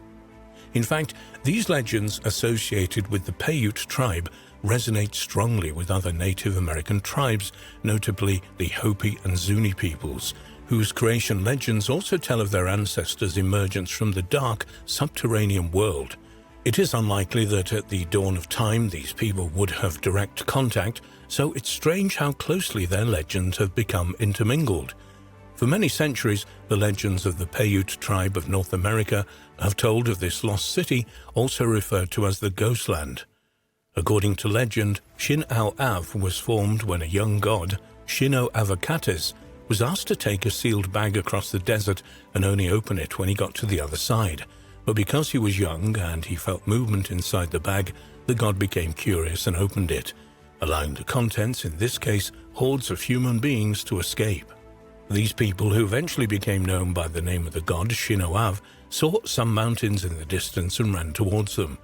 In fact, these legends associated with the Paiute tribe resonate strongly with other Native American tribes, notably the Hopi and Zuni peoples, whose creation legends also tell of their ancestors' emergence from the dark, subterranean world. It is unlikely that at the dawn of time these people would have direct contact, so it's strange how closely their legends have become intermingled. For many centuries, the legends of the Paiute tribe of North America have told of this lost city, also referred to as the Ghost Land. According to legend, G&ouml was formed when a young god, G&ouml, was asked to take a sealed bag across the desert and only open it when he got to the other side. But because he was young and he felt movement inside the bag, the god became curious and opened it, allowing the contents, in this case hordes of human beings, to escape. These people, who eventually became known by the name of the god G&ouml, saw some mountains in the distance and ran towards them.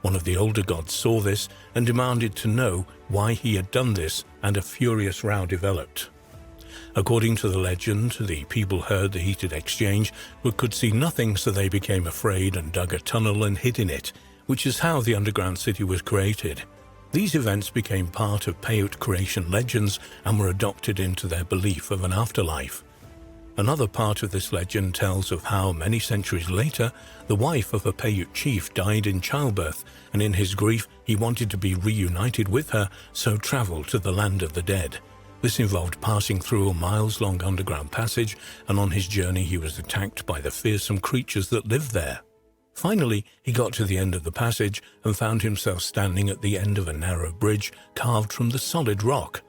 One of the older gods saw this and demanded to know why he had done this, and a furious row developed. According to the legend, the people heard the heated exchange but could see nothing, so they became afraid and dug a tunnel and hid in it, which is how the underground city was created. These events became part of Paiute creation legends and were adopted into their belief of an afterlife. Another part of this legend tells of how, many centuries later, the wife of a Paiute chief died in childbirth, and in his grief he wanted to be reunited with her, so traveled to the land of the dead. This involved passing through a miles-long underground passage, and on his journey he was attacked by the fearsome creatures that lived there. Finally, he got to the end of the passage and found himself standing at the end of a narrow bridge carved from the solid rock.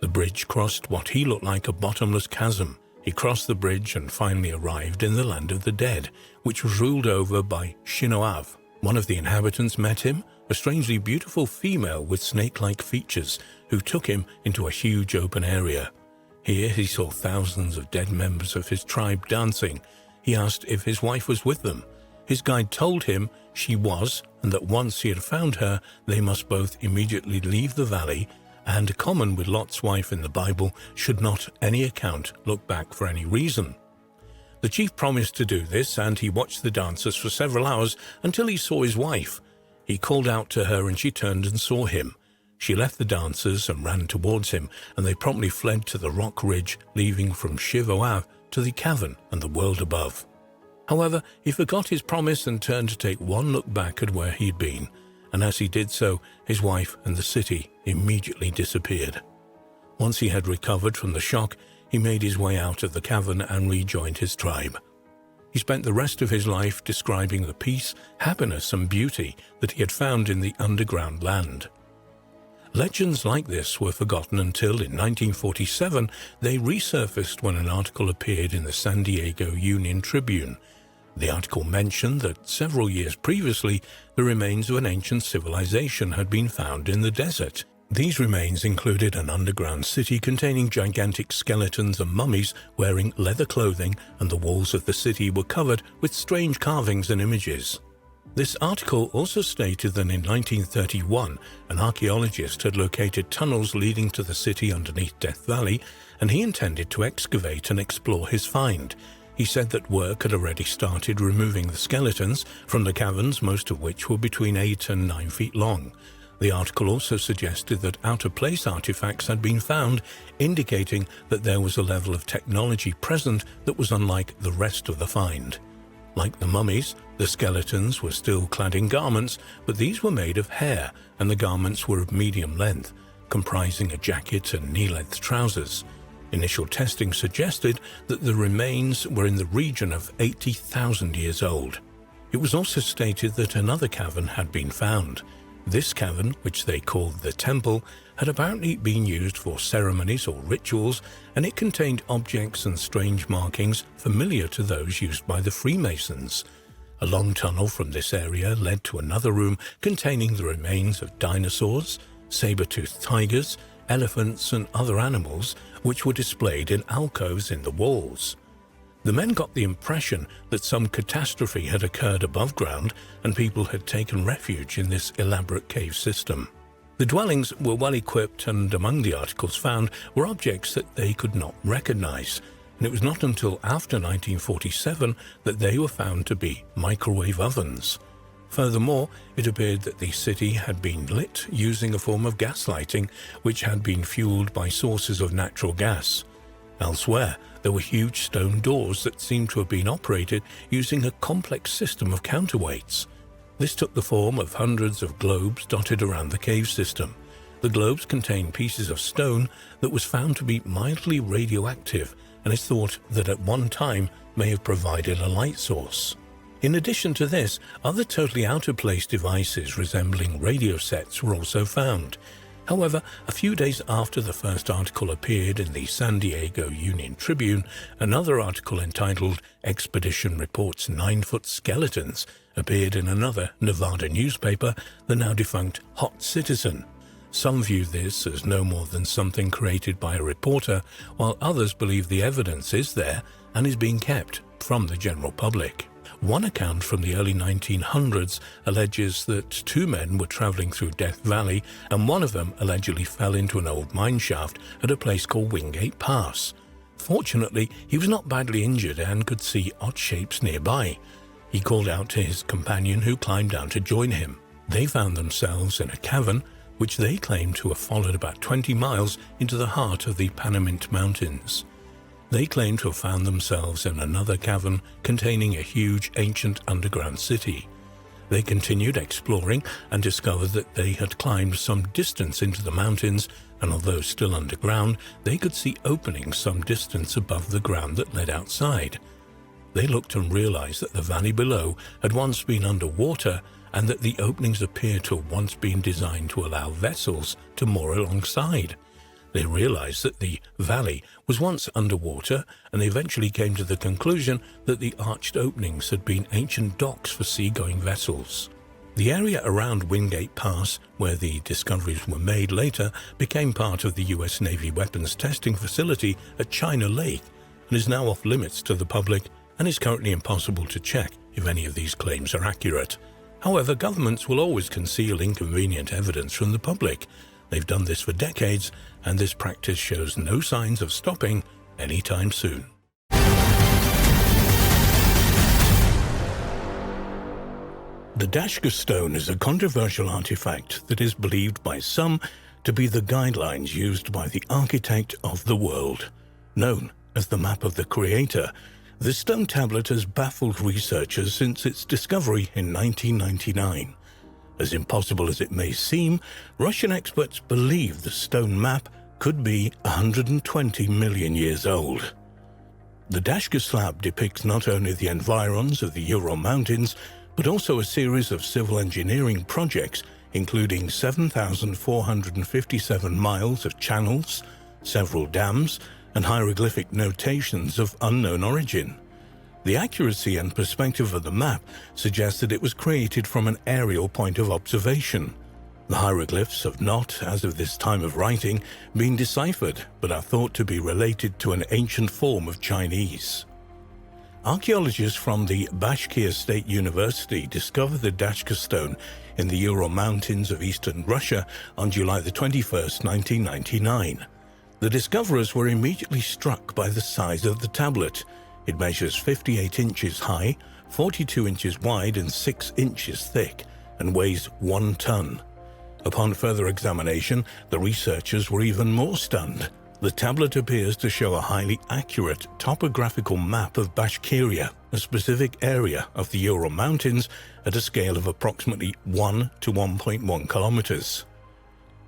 The bridge crossed what he looked like a bottomless chasm. He crossed the bridge and finally arrived in the land of the dead, which was ruled over by G&ouml. One of the inhabitants met him, a strangely beautiful female with snake-like features, who took him into a huge open area. Here he saw thousands of dead members of his tribe dancing. He asked if his wife was with them. His guide told him she was, and that once he had found her, they must both immediately leave the valley, and, common with Lot's wife in the Bible, should not any account look back for any reason. The chief promised to do this, and he watched the dancers for several hours until he saw his wife. He called out to her and she turned and saw him. She left the dancers and ran towards him, and they promptly fled to the rock ridge, leaving from G&ouml to the cavern and the world above. However, he forgot his promise and turned to take one look back at where he'd been, and as he did so, his wife and the city immediately disappeared. Once he had recovered from the shock, he made his way out of the cavern and rejoined his tribe. He spent the rest of his life describing the peace, happiness, and beauty that he had found in the underground land. Legends like this were forgotten until, in 1947, they resurfaced when an article appeared in the San Diego Union Tribune. The article mentioned that several years previously, the remains of an ancient civilization had been found in the desert. These remains included an underground city containing gigantic skeletons and mummies wearing leather clothing, and the walls of the city were covered with strange carvings and images. This article also stated that in 1931, an archaeologist had located tunnels leading to the city underneath Death Valley, and he intended to excavate and explore his find. He said that work had already started removing the skeletons from the caverns, most of which were between 8 and 9 feet long. The article also suggested that out-of-place artifacts had been found, indicating that there was a level of technology present that was unlike the rest of the find. Like the mummies, the skeletons were still clad in garments, but these were made of hair, and the garments were of medium length, comprising a jacket and knee-length trousers. Initial testing suggested that the remains were in the region of 80,000 years old. It was also stated that another cavern had been found. This cavern, which they called the Temple, had apparently been used for ceremonies or rituals, and it contained objects and strange markings familiar to those used by the Freemasons. A long tunnel from this area led to another room containing the remains of dinosaurs, saber-toothed tigers, elephants, and other animals, which were displayed in alcoves in the walls. The men got the impression that some catastrophe had occurred above ground and people had taken refuge in this elaborate cave system. The dwellings were well equipped, and among the articles found were objects that they could not recognize, and it was not until after 1947 that they were found to be microwave ovens. Furthermore, it appeared that the city had been lit using a form of gas lighting which had been fueled by sources of natural gas. Elsewhere, there were huge stone doors that seemed to have been operated using a complex system of counterweights. This took the form of hundreds of globes dotted around the cave system. The globes contained pieces of stone that was found to be mildly radioactive, and is thought that at one time may have provided a light source. In addition to this, other totally out-of-place devices resembling radio sets were also found. However, a few days after the first article appeared in the San Diego Union Tribune, another article entitled "Expedition Reports 9-Foot Skeletons" appeared in another Nevada newspaper, the now defunct Hot Citizen. Some view this as no more than something created by a reporter, while others believe the evidence is there and is being kept from the general public. One account from the early 1900s alleges that two men were traveling through Death Valley, and one of them allegedly fell into an old mine shaft at a place called Wingate Pass. Fortunately, he was not badly injured and could see odd shapes nearby. He called out to his companion, who climbed down to join him. They found themselves in a cavern, which they claimed to have followed about 20 miles into the heart of the Panamint Mountains. They claimed to have found themselves in another cavern containing a huge ancient underground city. They continued exploring and discovered that they had climbed some distance into the mountains, and although still underground, they could see openings some distance above the ground that led outside. They looked and realized that the valley below had once been underwater, and that the openings appeared to have once been designed to allow vessels to moor alongside. They realized that the valley was once underwater, and they eventually came to the conclusion that the arched openings had been ancient docks for seagoing vessels. The area around Wingate Pass, where the discoveries were made later, became part of the US Navy weapons testing facility at China Lake, and is now off limits to the public, and is currently impossible to check if any of these claims are accurate. However, governments will always conceal inconvenient evidence from the public. They've done this for decades, and this practice shows no signs of stopping anytime soon. The Dashka Stone is a controversial artifact that is believed by some to be the guidelines used by the architect of the world. Known as the Map of the Creator, the stone tablet has baffled researchers since its discovery in 1999. As impossible as it may seem, Russian experts believe the stone map could be 120 million years old. The Dashka slab depicts not only the environs of the Ural Mountains, but also a series of civil engineering projects, including 7,457 miles of channels, several dams, and hieroglyphic notations of unknown origin. The accuracy and perspective of the map suggests that it was created from an aerial point of observation. The hieroglyphs have not, as of this time of writing, been deciphered, but are thought to be related to an ancient form of Chinese. Archaeologists from the Bashkir State University discovered the Dashka Stone in the Ural Mountains of eastern Russia on July 21, 1999. The discoverers were immediately struck by the size of the tablet. It measures 58 inches high, 42 inches wide, and 6 inches thick, and weighs 1 ton. Upon further examination, the researchers were even more stunned. The tablet appears to show a highly accurate topographical map of Bashkiria, a specific area of the Ural Mountains, at a scale of approximately 1 to 1.1 kilometers.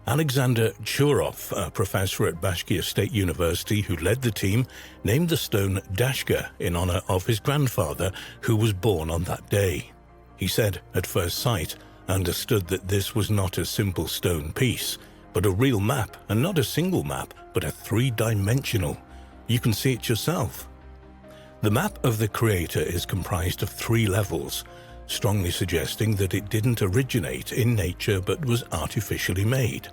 Alexander Churov, a professor at Bashkir State University who led the team, named the stone Dashka in honor of his grandfather, who was born on that day. He said, at first sight, understood that this was not a simple stone piece, but a real map, and not a single map, but a 3-dimensional. You can see it yourself. The map of the Creator is comprised of 3 levels, strongly suggesting that it didn't originate in nature but was artificially made.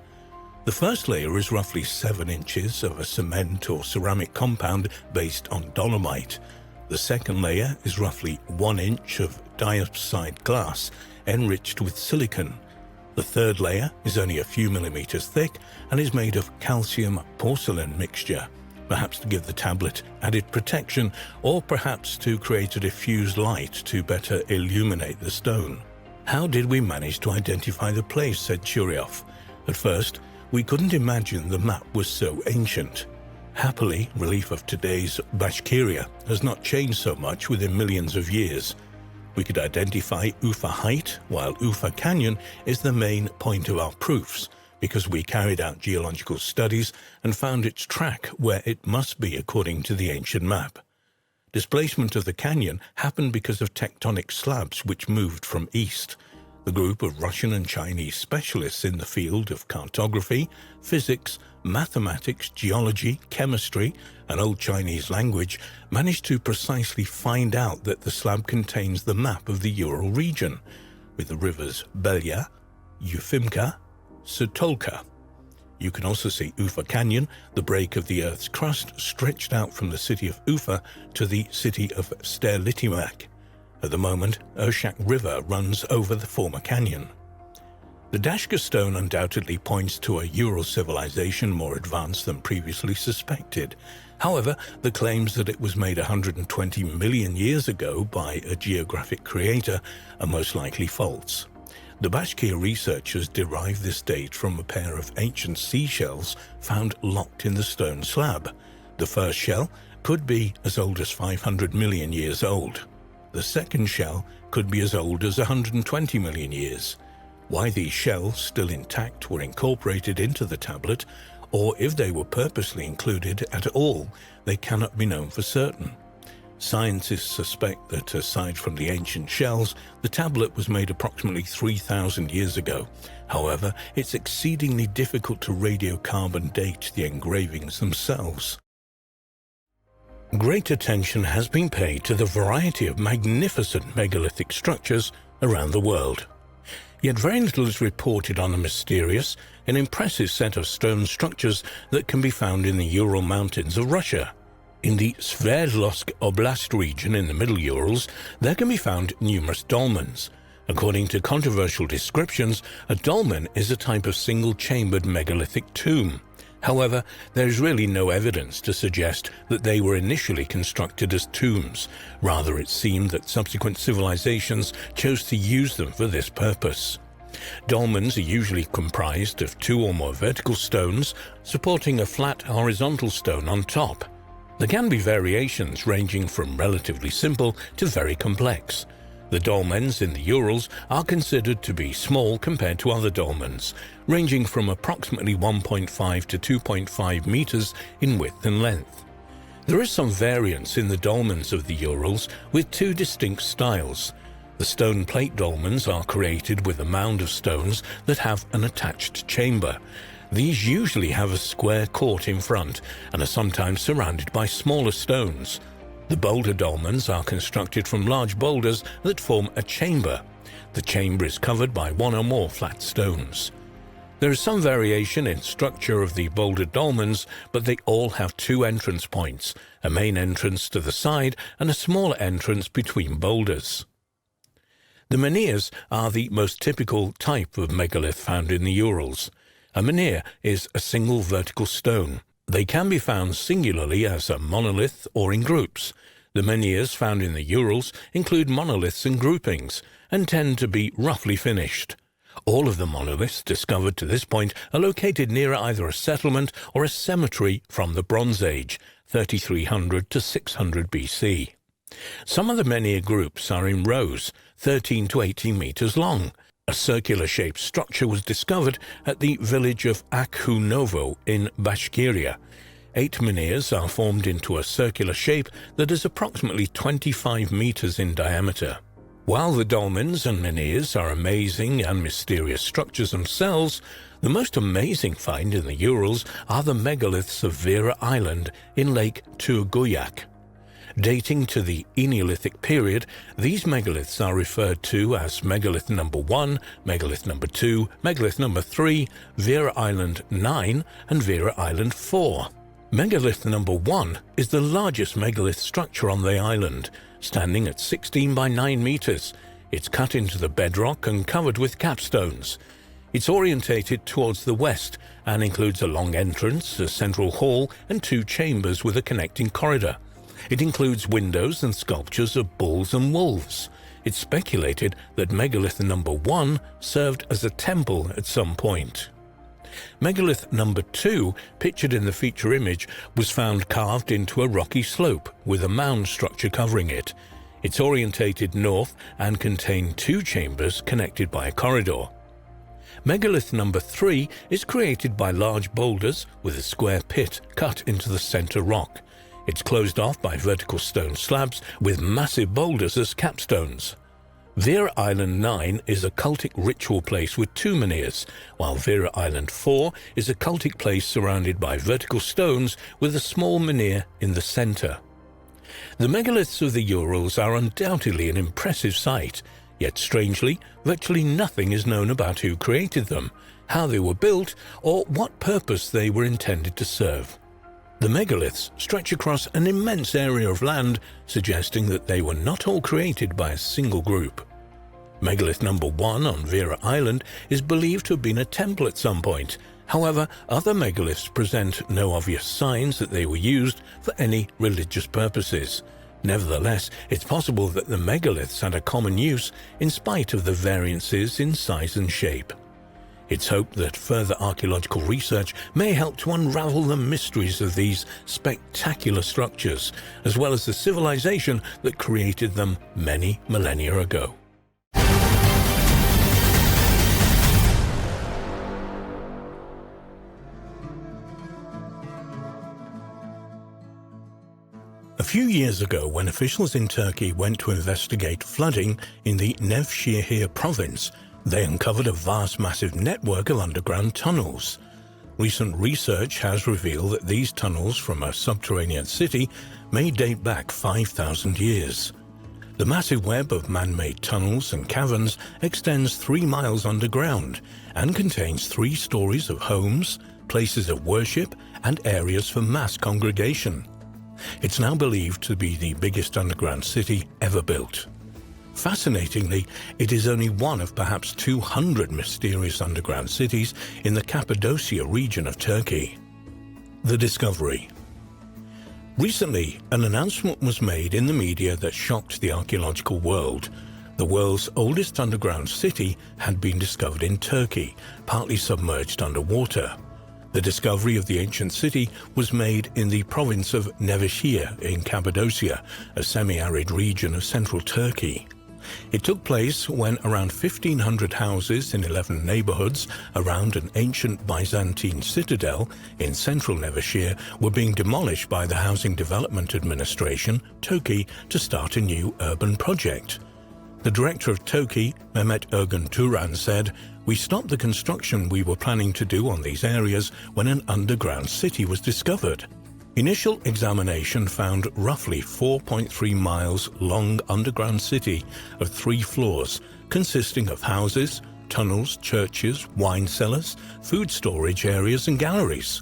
The first layer is roughly 7 inches of a cement or ceramic compound based on dolomite. The second layer is roughly 1 inch of diopside glass enriched with silicon. The third layer is only a few millimeters thick and is made of calcium porcelain mixture, perhaps to give the tablet added protection, or perhaps to create a diffused light to better illuminate the stone. "How did we manage to identify the place?" said Churyov. "At first, we couldn't imagine the map was so ancient. Happily, relief of today's Bashkiria has not changed so much within millions of years. We could identify Ufa Height, while Ufa Canyon is the main point of our proofs, because we carried out geological studies and found its track where it must be according to the ancient map. Displacement of the canyon happened because of tectonic slabs which moved from east. The group of Russian and Chinese specialists in the field of cartography, physics, mathematics, geology, chemistry, and Old Chinese language managed to precisely find out that the slab contains the map of the Ural region, with the rivers Belya, Ufimka, Sutolka. You can also see Ufa Canyon, the break of the Earth's crust stretched out from the city of Ufa to the city of Sterlitimak. At the moment, Urshak River runs over the former canyon. The Dashka Stone undoubtedly points to a Ural civilization more advanced than previously suspected. However, the claims that it was made 120 million years ago by a geographic creator are most likely false. The Bashkir researchers derived this date from a pair of ancient seashells found locked in the stone slab. The first shell could be as old as 500 million years old. The second shell could be as old as 120 million years. Why these shells, still intact, were incorporated into the tablet, or if they were purposely included at all, they cannot be known for certain. Scientists suspect that, aside from the ancient shells, the tablet was made approximately 3,000 years ago. However, it's exceedingly difficult to radiocarbon date the engravings themselves. Great attention has been paid to the variety of magnificent megalithic structures around the world. Yet very little is reported on a mysterious and impressive set of stone structures that can be found in the Ural Mountains of Russia. In the Sverdlovsk Oblast region in the Middle Urals, there can be found numerous dolmens. According to controversial descriptions, a dolmen is a type of single-chambered megalithic tomb. However, there is really no evidence to suggest that they were initially constructed as tombs. Rather, it seemed that subsequent civilizations chose to use them for this purpose. Dolmens are usually comprised of two or more vertical stones supporting a flat horizontal stone on top. There can be variations ranging from relatively simple to very complex. The dolmens in the Urals are considered to be small compared to other dolmens, ranging from approximately 1.5 to 2.5 meters in width and length. There is some variance in the dolmens of the Urals with two distinct styles. The stone plate dolmens are created with a mound of stones that have an attached chamber. These usually have a square court in front and are sometimes surrounded by smaller stones. The boulder dolmens are constructed from large boulders that form a chamber. The chamber is covered by one or more flat stones. There is some variation in structure of the boulder dolmens, but they all have two entrance points, a main entrance to the side and a smaller entrance between boulders. The menhirs are the most typical type of megalith found in the Urals. A menhir is a single vertical stone. They can be found singularly as a monolith or in groups. The menhirs found in the Urals include monoliths and groupings and tend to be roughly finished. All of the monoliths discovered to this point are located near either a settlement or a cemetery from the Bronze Age, 3300 to 600 BC. Some of the menhir groups are in rows, 13 to 18 meters long. A circular-shaped structure was discovered at the village of Akhunovo in Bashkiria. 8 menhirs are formed into a circular shape that is approximately 25 meters in diameter. While the dolmens and menhirs are amazing and mysterious structures themselves, the most amazing find in the Urals are the megaliths of Vera Island in Lake Turguyak. Dating to the Eneolithic period, these megaliths are referred to as Megalith number 1, Megalith number 2, Megalith number 3, Vera Island 9, and Vera Island 4. Megalith number 1 is the largest megalith structure on the island, standing at 16 by 9 meters. It's cut into the bedrock and covered with capstones. It's orientated towards the west and includes a long entrance, a central hall, and 2 chambers with a connecting corridor. It includes windows and sculptures of bulls and wolves. It's speculated that megalith number 1 served as a temple at some point. Megalith number 2, pictured in the feature image, was found carved into a rocky slope with a mound structure covering it. It's orientated north and contained 2 chambers connected by a corridor. Megalith number 3 is created by large boulders with a square pit cut into the center rock. It's closed off by vertical stone slabs with massive boulders as capstones. Vera Island 9 is a cultic ritual place with 2 menhirs, while Vera Island 4 is a cultic place surrounded by vertical stones with a small menhir in the center. The megaliths of the Urals are undoubtedly an impressive sight, yet strangely, virtually nothing is known about who created them, how they were built, or what purpose they were intended to serve. The megaliths stretch across an immense area of land, suggesting that they were not all created by a single group. Megalith number 1 on Vera Island is believed to have been a temple at some point. However, other megaliths present no obvious signs that they were used for any religious purposes. Nevertheless, it's possible that the megaliths had a common use in spite of the variances in size and shape. It's hoped that further archaeological research may help to unravel the mysteries of these spectacular structures, as well as the civilization that created them many millennia ago. A few years ago, when officials in Turkey went to investigate flooding in the Nevşehir province, they uncovered a massive network of underground tunnels. Recent research has revealed that these tunnels from a subterranean city may date back 5,000 years. The massive web of man-made tunnels and caverns extends 3 miles underground and contains 3 stories of homes, places of worship, and areas for mass congregation. It's now believed to be the biggest underground city ever built. Fascinatingly, it is only one of perhaps 200 mysterious underground cities in the Cappadocia region of Turkey. The discovery. Recently, an announcement was made in the media that shocked the archaeological world. The world's oldest underground city had been discovered in Turkey, partly submerged underwater. The discovery of the ancient city was made in the province of Nevşehir in Capadocia, a semi-arid region of central Turkey. It took place when around 1,500 houses in 11 neighborhoods around an ancient Byzantine citadel in central Nevşehir were being demolished by the Housing Development Administration, TOKİ, to start a new urban project. The director of TOKİ, Mehmet Ergun Turan, said, "We stopped the construction we were planning to do on these areas when an underground city was discovered." Initial examination found roughly 4.3 miles long underground city of 3 floors, consisting of houses, tunnels, churches, wine cellars, food storage areas and galleries.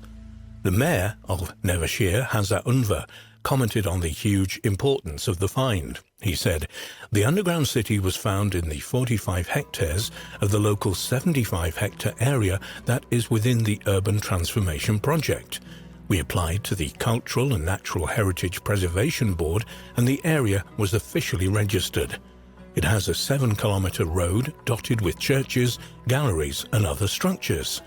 The mayor of Nevşehir, Hazar Unver, commented on the huge importance of the find. He said, "The underground city was found in the 45 hectares of the local 75-hectare area that is within the Urban Transformation Project. We applied to the Cultural and Natural Heritage Preservation Board and the area was officially registered. It has a 7-kilometer road dotted with churches, galleries and other structures.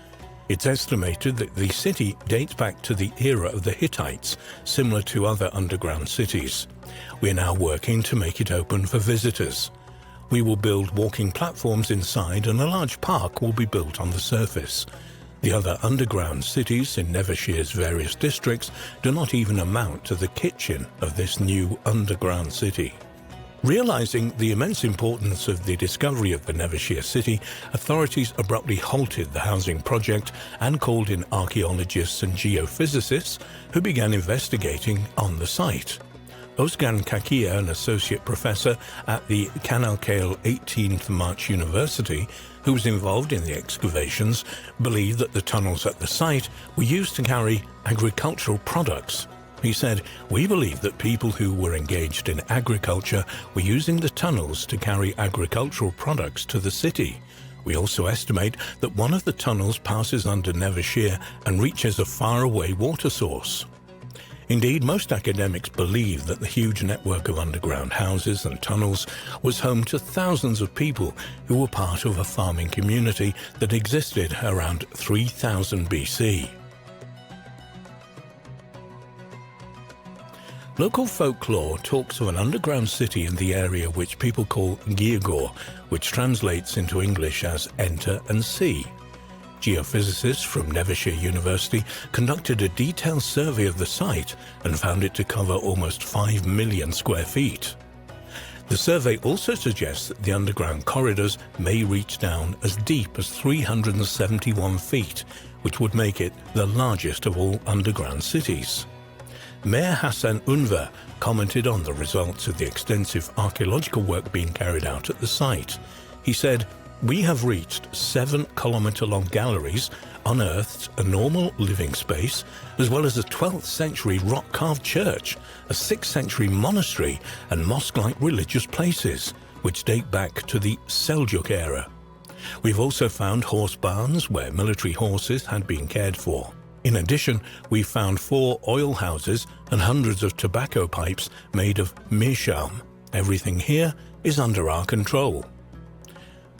It's estimated that the city dates back to the era of the Hittites, similar to other underground cities. We are now working to make it open for visitors. We will build walking platforms inside and a large park will be built on the surface. The other underground cities in Nevşehir's various districts do not even amount to the kitchen of this new underground city." Realizing the immense importance of the discovery of the Nevşehir city, authorities abruptly halted the housing project and called in archaeologists and geophysicists who began investigating on the site. Özgen Kakia, an associate professor at the Çanakkale 18th March University, who was involved in the excavations, believed that the tunnels at the site were used to carry agricultural products. He said, "We believe that people who were engaged in agriculture were using the tunnels to carry agricultural products to the city. We also estimate that one of the tunnels passes under Nevşehir and reaches a faraway water source." Indeed, most academics believe that the huge network of underground houses and tunnels was home to thousands of people who were part of a farming community that existed around 3000 BC. Local folklore talks of an underground city in the area which people call Giagor, which translates into English as enter and see. Geophysicists from Nevşehir University conducted a detailed survey of the site and found it to cover almost 5 million square feet. The survey also suggests that the underground corridors may reach down as deep as 371 feet, which would make it the largest of all underground cities. Mayor Hasan Unver commented on the results of the extensive archaeological work being carried out at the site. He said, "We have reached 7-kilometer-long galleries, unearthed a normal living space, as well as a 12th century rock-carved church, a 6th century monastery, and mosque-like religious places, which date back to the Seljuk era. We've also found horse barns where military horses had been cared for. In addition, we found 4 oil houses and hundreds of tobacco pipes made of meerschaum. Everything here is under our control."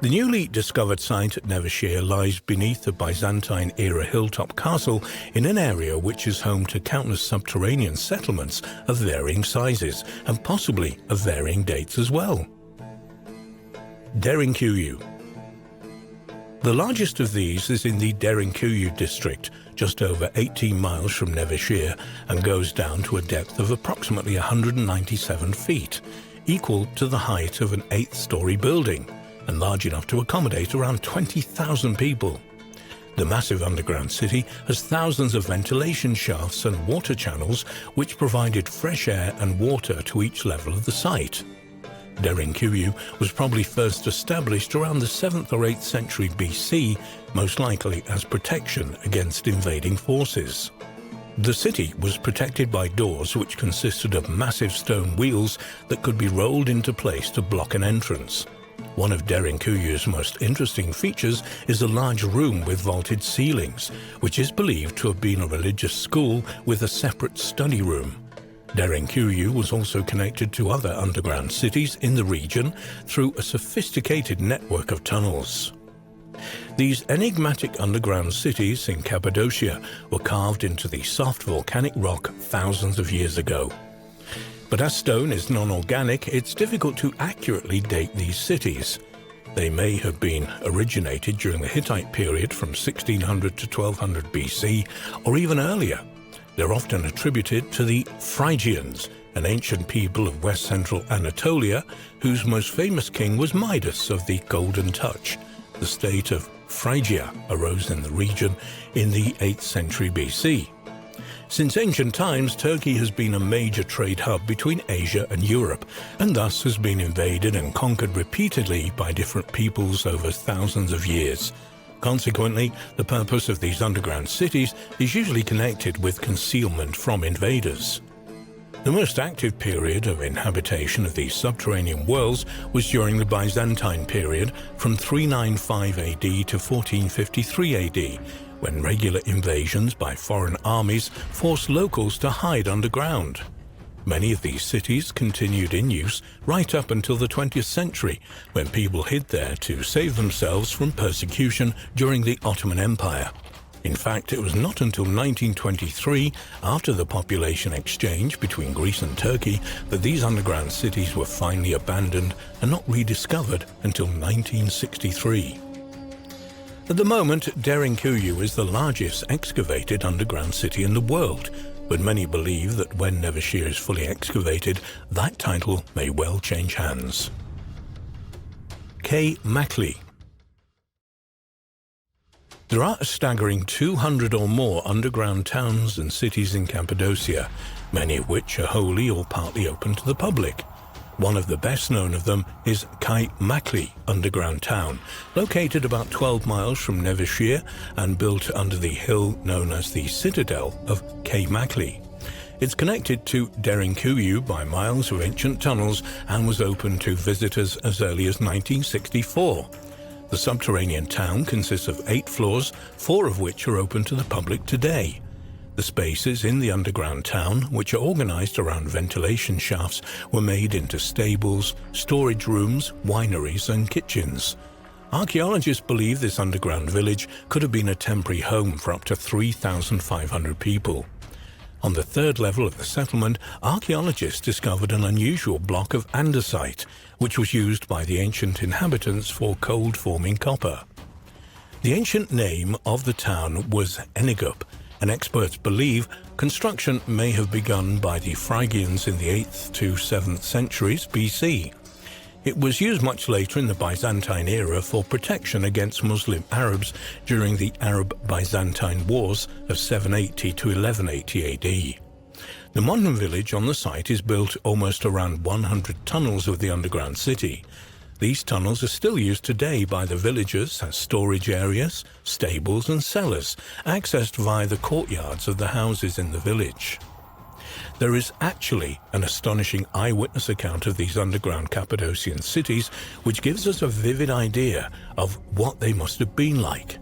The newly discovered site at Nevşehir lies beneath the Byzantine-era hilltop castle in an area which is home to countless subterranean settlements of varying sizes and possibly of varying dates as well. Derinkuyu. The largest of these is in the Derinkuyu district, just over 18 miles from Nevşehir, and goes down to a depth of approximately 197 feet, equal to the height of an 8th-story building, and large enough to accommodate around 20,000 people. The massive underground city has thousands of ventilation shafts and water channels which provided fresh air and water to each level of the site. Derinkuyu was probably first established around the 7th or 8th century BC, most likely as protection against invading forces. The city was protected by doors which consisted of massive stone wheels that could be rolled into place to block an entrance. One of Derinkuyu's most interesting features is a large room with vaulted ceilings, which is believed to have been a religious school with a separate study room. Derinkuyu was also connected to other underground cities in the region through a sophisticated network of tunnels. These enigmatic underground cities in Cappadocia were carved into the soft volcanic rock thousands of years ago. But as stone is non-organic, it's difficult to accurately date these cities. They may have been originated during the Hittite period from 1600 to 1200 BC, or even earlier. They're often attributed to the Phrygians, an ancient people of west-central Anatolia, whose most famous king was Midas of the Golden Touch. The state of Phrygia arose in the region in the 8th century BC. Since ancient times, Turkey has been a major trade hub between Asia and Europe, and thus has been invaded and conquered repeatedly by different peoples over thousands of years. Consequently, the purpose of these underground cities is usually connected with concealment from invaders. The most active period of inhabitation of these subterranean worlds was during the Byzantine period from 395 AD to 1453 AD, when regular invasions by foreign armies forced locals to hide underground. Many of these cities continued in use right up until the 20th century, when people hid there to save themselves from persecution during the Ottoman Empire. In fact, it was not until 1923, after the population exchange between Greece and Turkey, that these underground cities were finally abandoned and not rediscovered until 1963. At the moment, Derinkuyu is the largest excavated underground city in the world, but many believe that when Nevşehir is fully excavated, that title may well change hands. Bekli. There are a staggering 200 or more underground towns and cities in Cappadocia, many of which are wholly or partly open to the public. One of the best known of them is Bekli underground town, located about 12 miles from Nevşehir and built under the hill known as the Citadel of Bekli. It's connected to Derinkuyu by miles of ancient tunnels and was open to visitors as early as 1964. The subterranean town consists of 8 floors, 4 of which are open to the public today. The spaces in the underground town, which are organized around ventilation shafts, were made into stables, storage rooms, wineries, and kitchens. Archaeologists believe this underground village could have been a temporary home for up to 3,500 people. On the third level of the settlement, archaeologists discovered an unusual block of andesite, which was used by the ancient inhabitants for cold-forming copper. The ancient name of the town was Enigup, and experts believe construction may have begun by the Phrygians in the 8th to 7th centuries BC. It was used much later in the Byzantine era for protection against Muslim Arabs during the Arab-Byzantine Wars of 780 to 1180 AD. The modern village on the site is built almost around 100 tunnels of the underground city. These tunnels are still used today by the villagers as storage areas, stables and cellars, accessed via the courtyards of the houses in the village. There is actually an astonishing eyewitness account of these underground Cappadocian cities, which gives us a vivid idea of what they must have been like.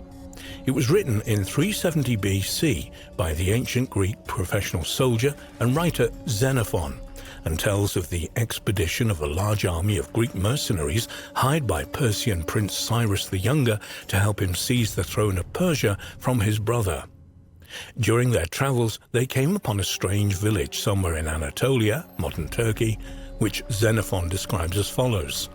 It was written in 370 BC by the ancient Greek professional soldier and writer Xenophon, and tells of the expedition of a large army of Greek mercenaries hired by Persian Prince Cyrus the Younger to help him seize the throne of Persia from his brother. During their travels, they came upon a strange village somewhere in Anatolia, modern Turkey, which Xenophon describes as follows.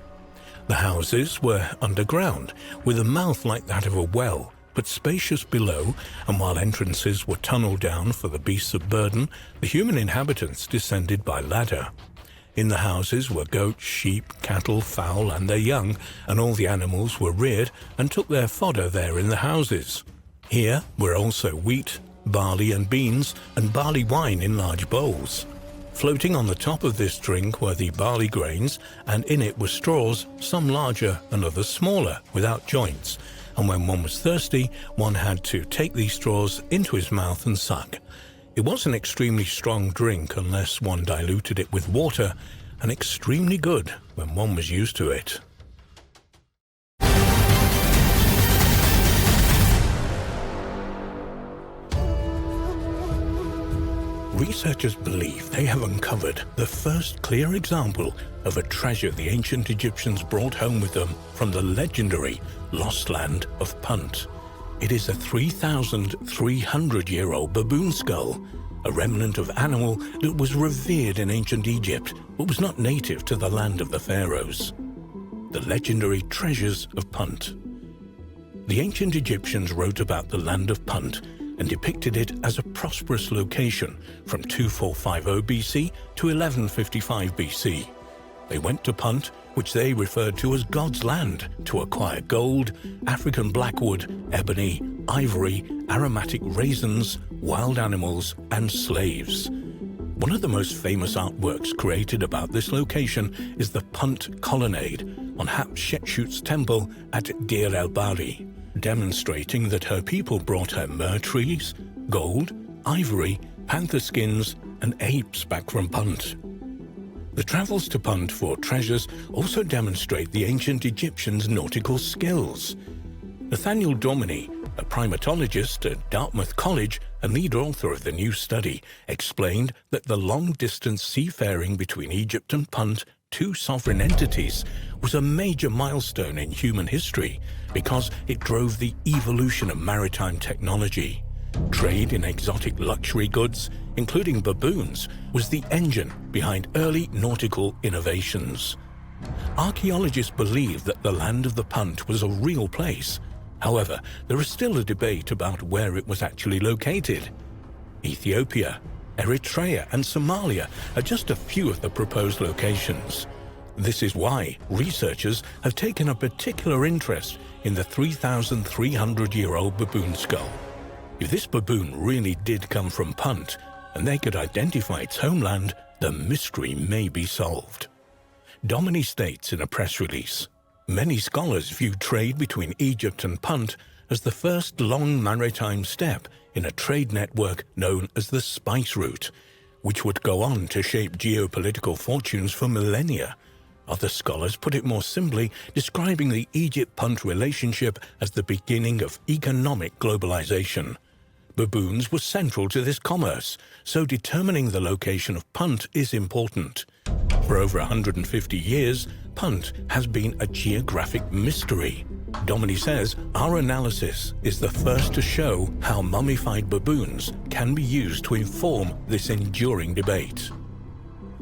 The houses were underground, with a mouth like that of a well, but spacious below, and while entrances were tunneled down for the beasts of burden, the human inhabitants descended by ladder. In the houses were goats, sheep, cattle, fowl, and their young, and all the animals were reared and took their fodder there in the houses. Here were also wheat, barley and beans, and barley wine in large bowls. Floating on the top of this drink were the barley grains, and in it were straws, some larger and others smaller, without joints, and when one was thirsty, one had to take these straws into his mouth and suck. It was an extremely strong drink unless one diluted it with water, and extremely good when one was used to it. Researchers believe they have uncovered the first clear example of a treasure the ancient Egyptians brought home with them from the legendary lost land of Punt. It is a 3,300-year-old baboon skull, a remnant of animal that was revered in ancient Egypt but was not native to the land of the pharaohs. The legendary treasures of Punt. The ancient Egyptians wrote about the land of Punt and depicted it as a prosperous location from 2450 BC to 1155 BC. They went to Punt, which they referred to as God's land, to acquire gold, African blackwood, ebony, ivory, aromatic raisins, wild animals, and slaves. One of the most famous artworks created about this location is the Punt Colonnade on Hatshepsut's temple at Deir el-Bahari, demonstrating that her people brought her myrrh trees, gold, ivory, panther skins, and apes back from Punt. The travels to Punt for treasures also demonstrate the ancient Egyptians' nautical skills. Nathaniel Dominy, a primatologist at Dartmouth College and lead author of the new study, explained that the long-distance seafaring between Egypt and Punt, two sovereign entities, was a major milestone in human history because it drove the evolution of maritime technology. Trade in exotic luxury goods, including baboons, was the engine behind early nautical innovations. Archaeologists believe that the land of the Punt was a real place. However, there is still a debate about where it was actually located. Ethiopia, Eritrea, and Somalia are just a few of the proposed locations. This is why researchers have taken a particular interest in the 3,300-year-old baboon skull. If this baboon really did come from Punt, and they could identify its homeland, the mystery may be solved. Dominy states in a press release, "Many scholars view trade between Egypt and Punt as the first long maritime step in a trade network known as the Spice Route, which would go on to shape geopolitical fortunes for millennia. Other scholars put it more simply, describing the Egypt-Punt relationship as the beginning of economic globalization. baboons were central to this commerce, so determining the location of Punt is important. For over 150 years, Punt has been a geographic mystery. Domini says our analysis is the first to show how mummified baboons can be used to inform this enduring debate.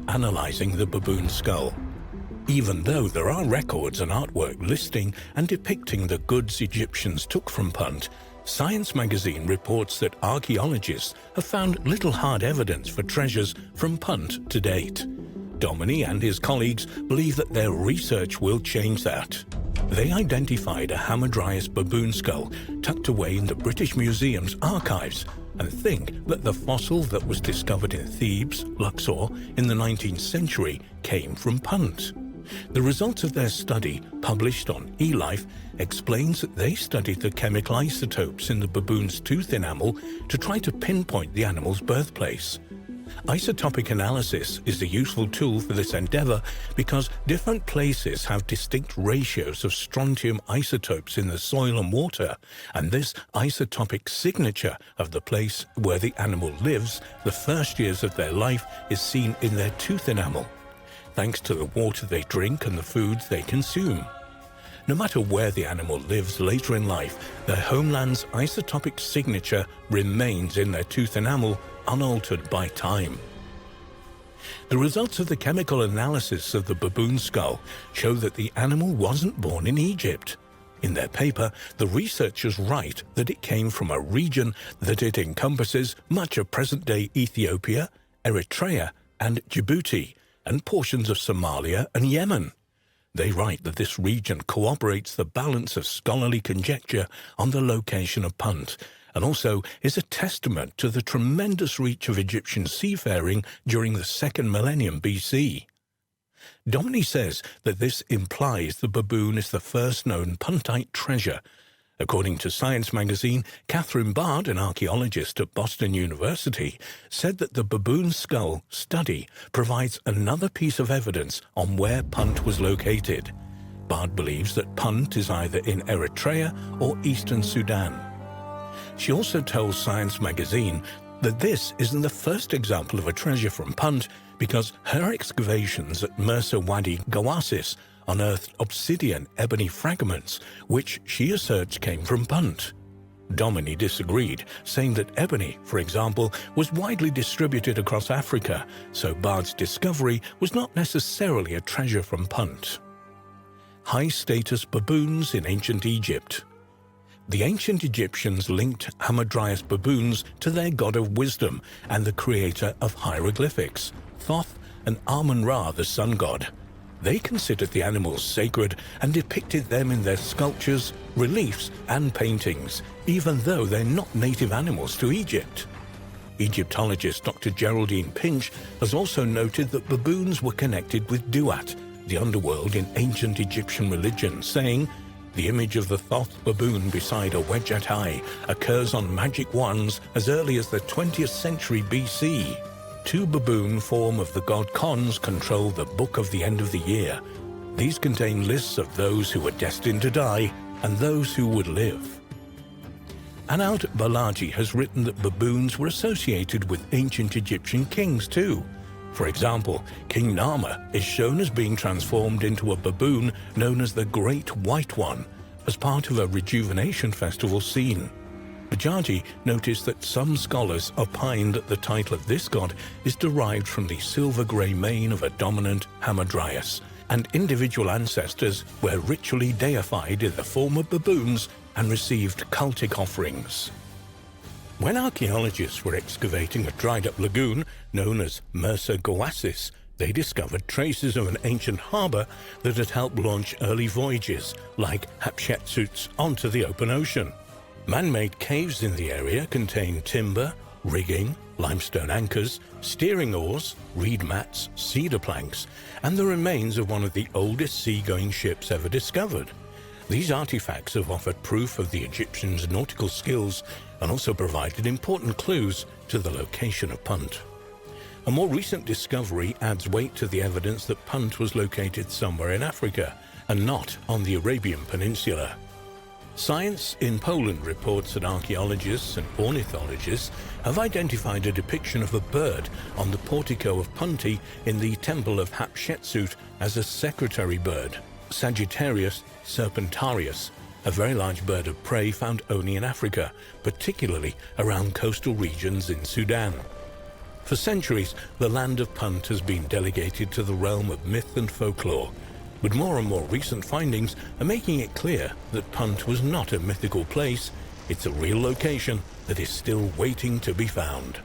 Analyzing the baboon skull. Even though there are records and artwork listing and depicting the goods Egyptians took from Punt, Science magazine reports that archaeologists have found little hard evidence for treasures from Punt to date. Domini and his colleagues believe that their research will change that. They identified a Hamadryas baboon skull tucked away in the British Museum's archives and think that the fossil that was discovered in Thebes, Luxor, in the 19th century came from Punt. The results of their study, published on eLife, explains that they studied the chemical isotopes in the baboon's tooth enamel to try to pinpoint the animal's birthplace. Isotopic analysis is a useful tool for this endeavor because different places have distinct ratios of strontium isotopes in the soil and water, and this isotopic signature of the place where the animal lives the first years of their life is seen in their tooth enamel, thanks to the water they drink and the foods they consume. No matter where the animal lives later in life, their homeland's isotopic signature remains in their tooth enamel, unaltered by time. The results of the chemical analysis of the baboon skull show that the animal wasn't born in Egypt. In their paper, the researchers write that it came from a region that it encompasses much of present-day Ethiopia, Eritrea, and Djibouti, and portions of Somalia and Yemen. They write that this region corroborates the balance of scholarly conjecture on the location of Punt, and also is a testament to the tremendous reach of Egyptian seafaring during the 2nd millennium BC. Domini says that this implies the baboon is the first known Puntite treasure. According to Science magazine, Catherine Bard, an archaeologist at Boston University, said that the baboon skull study provides another piece of evidence on where Punt was located. Bard believes that Punt is either in Eritrea or eastern Sudan. She also tells Science magazine that this isn't the first example of a treasure from Punt because her excavations at Mersa Wadi Gawasis unearthed obsidian ebony fragments, which she asserts came from Punt. Domini disagreed, saying that ebony, for example, was widely distributed across Africa, so Bard's discovery was not necessarily a treasure from Punt. High-status baboons in ancient Egypt. The ancient Egyptians linked Hamadryas baboons to their god of wisdom and the creator of hieroglyphics, Thoth and Amun-Ra, the sun god. They considered the animals sacred and depicted them in their sculptures, reliefs, and paintings, even though they're not native animals to Egypt. Egyptologist Dr. Geraldine Pinch has also noted that baboons were connected with Duat, the underworld in ancient Egyptian religion, saying, "The image of the Thoth baboon beside a Wedget eye occurs on magic wands as early as the 20th century BC. Two baboon form of the god Khons control the Book of the End of the Year. These contain lists of those who were destined to die and those who would live." Anaut Balaji has written that baboons were associated with ancient Egyptian kings too. For example, King Nama is shown as being transformed into a baboon known as the Great White One, as part of a rejuvenation festival scene. Bajaji noticed that some scholars opine that the title of this god is derived from the silver-grey mane of a dominant Hamadryas, and individual ancestors were ritually deified in the form of baboons and received cultic offerings. When archaeologists were excavating a dried-up lagoon known as Mersa Gawasis, they discovered traces of an ancient harbor that had helped launch early voyages, like Hatshepsut's, onto the open ocean. Man-made caves in the area contain timber, rigging, limestone anchors, steering oars, reed mats, cedar planks, and the remains of one of the oldest seagoing ships ever discovered. These artifacts have offered proof of the Egyptians' nautical skills and also provided important clues to the location of Punt. A more recent discovery adds weight to the evidence that Punt was located somewhere in Africa and not on the Arabian Peninsula. Science in Poland reports that archaeologists and ornithologists have identified a depiction of a bird on the portico of Punti in the Temple of Hatshepsut as a secretary bird, Sagittarius serpentarius, a very large bird of prey found only in Africa, particularly around coastal regions in Sudan. For centuries, the Land of Punt has been delegated to the realm of myth and folklore, but more and more recent findings are making it clear that Punt was not a mythical place, it's a real location that is still waiting to be found.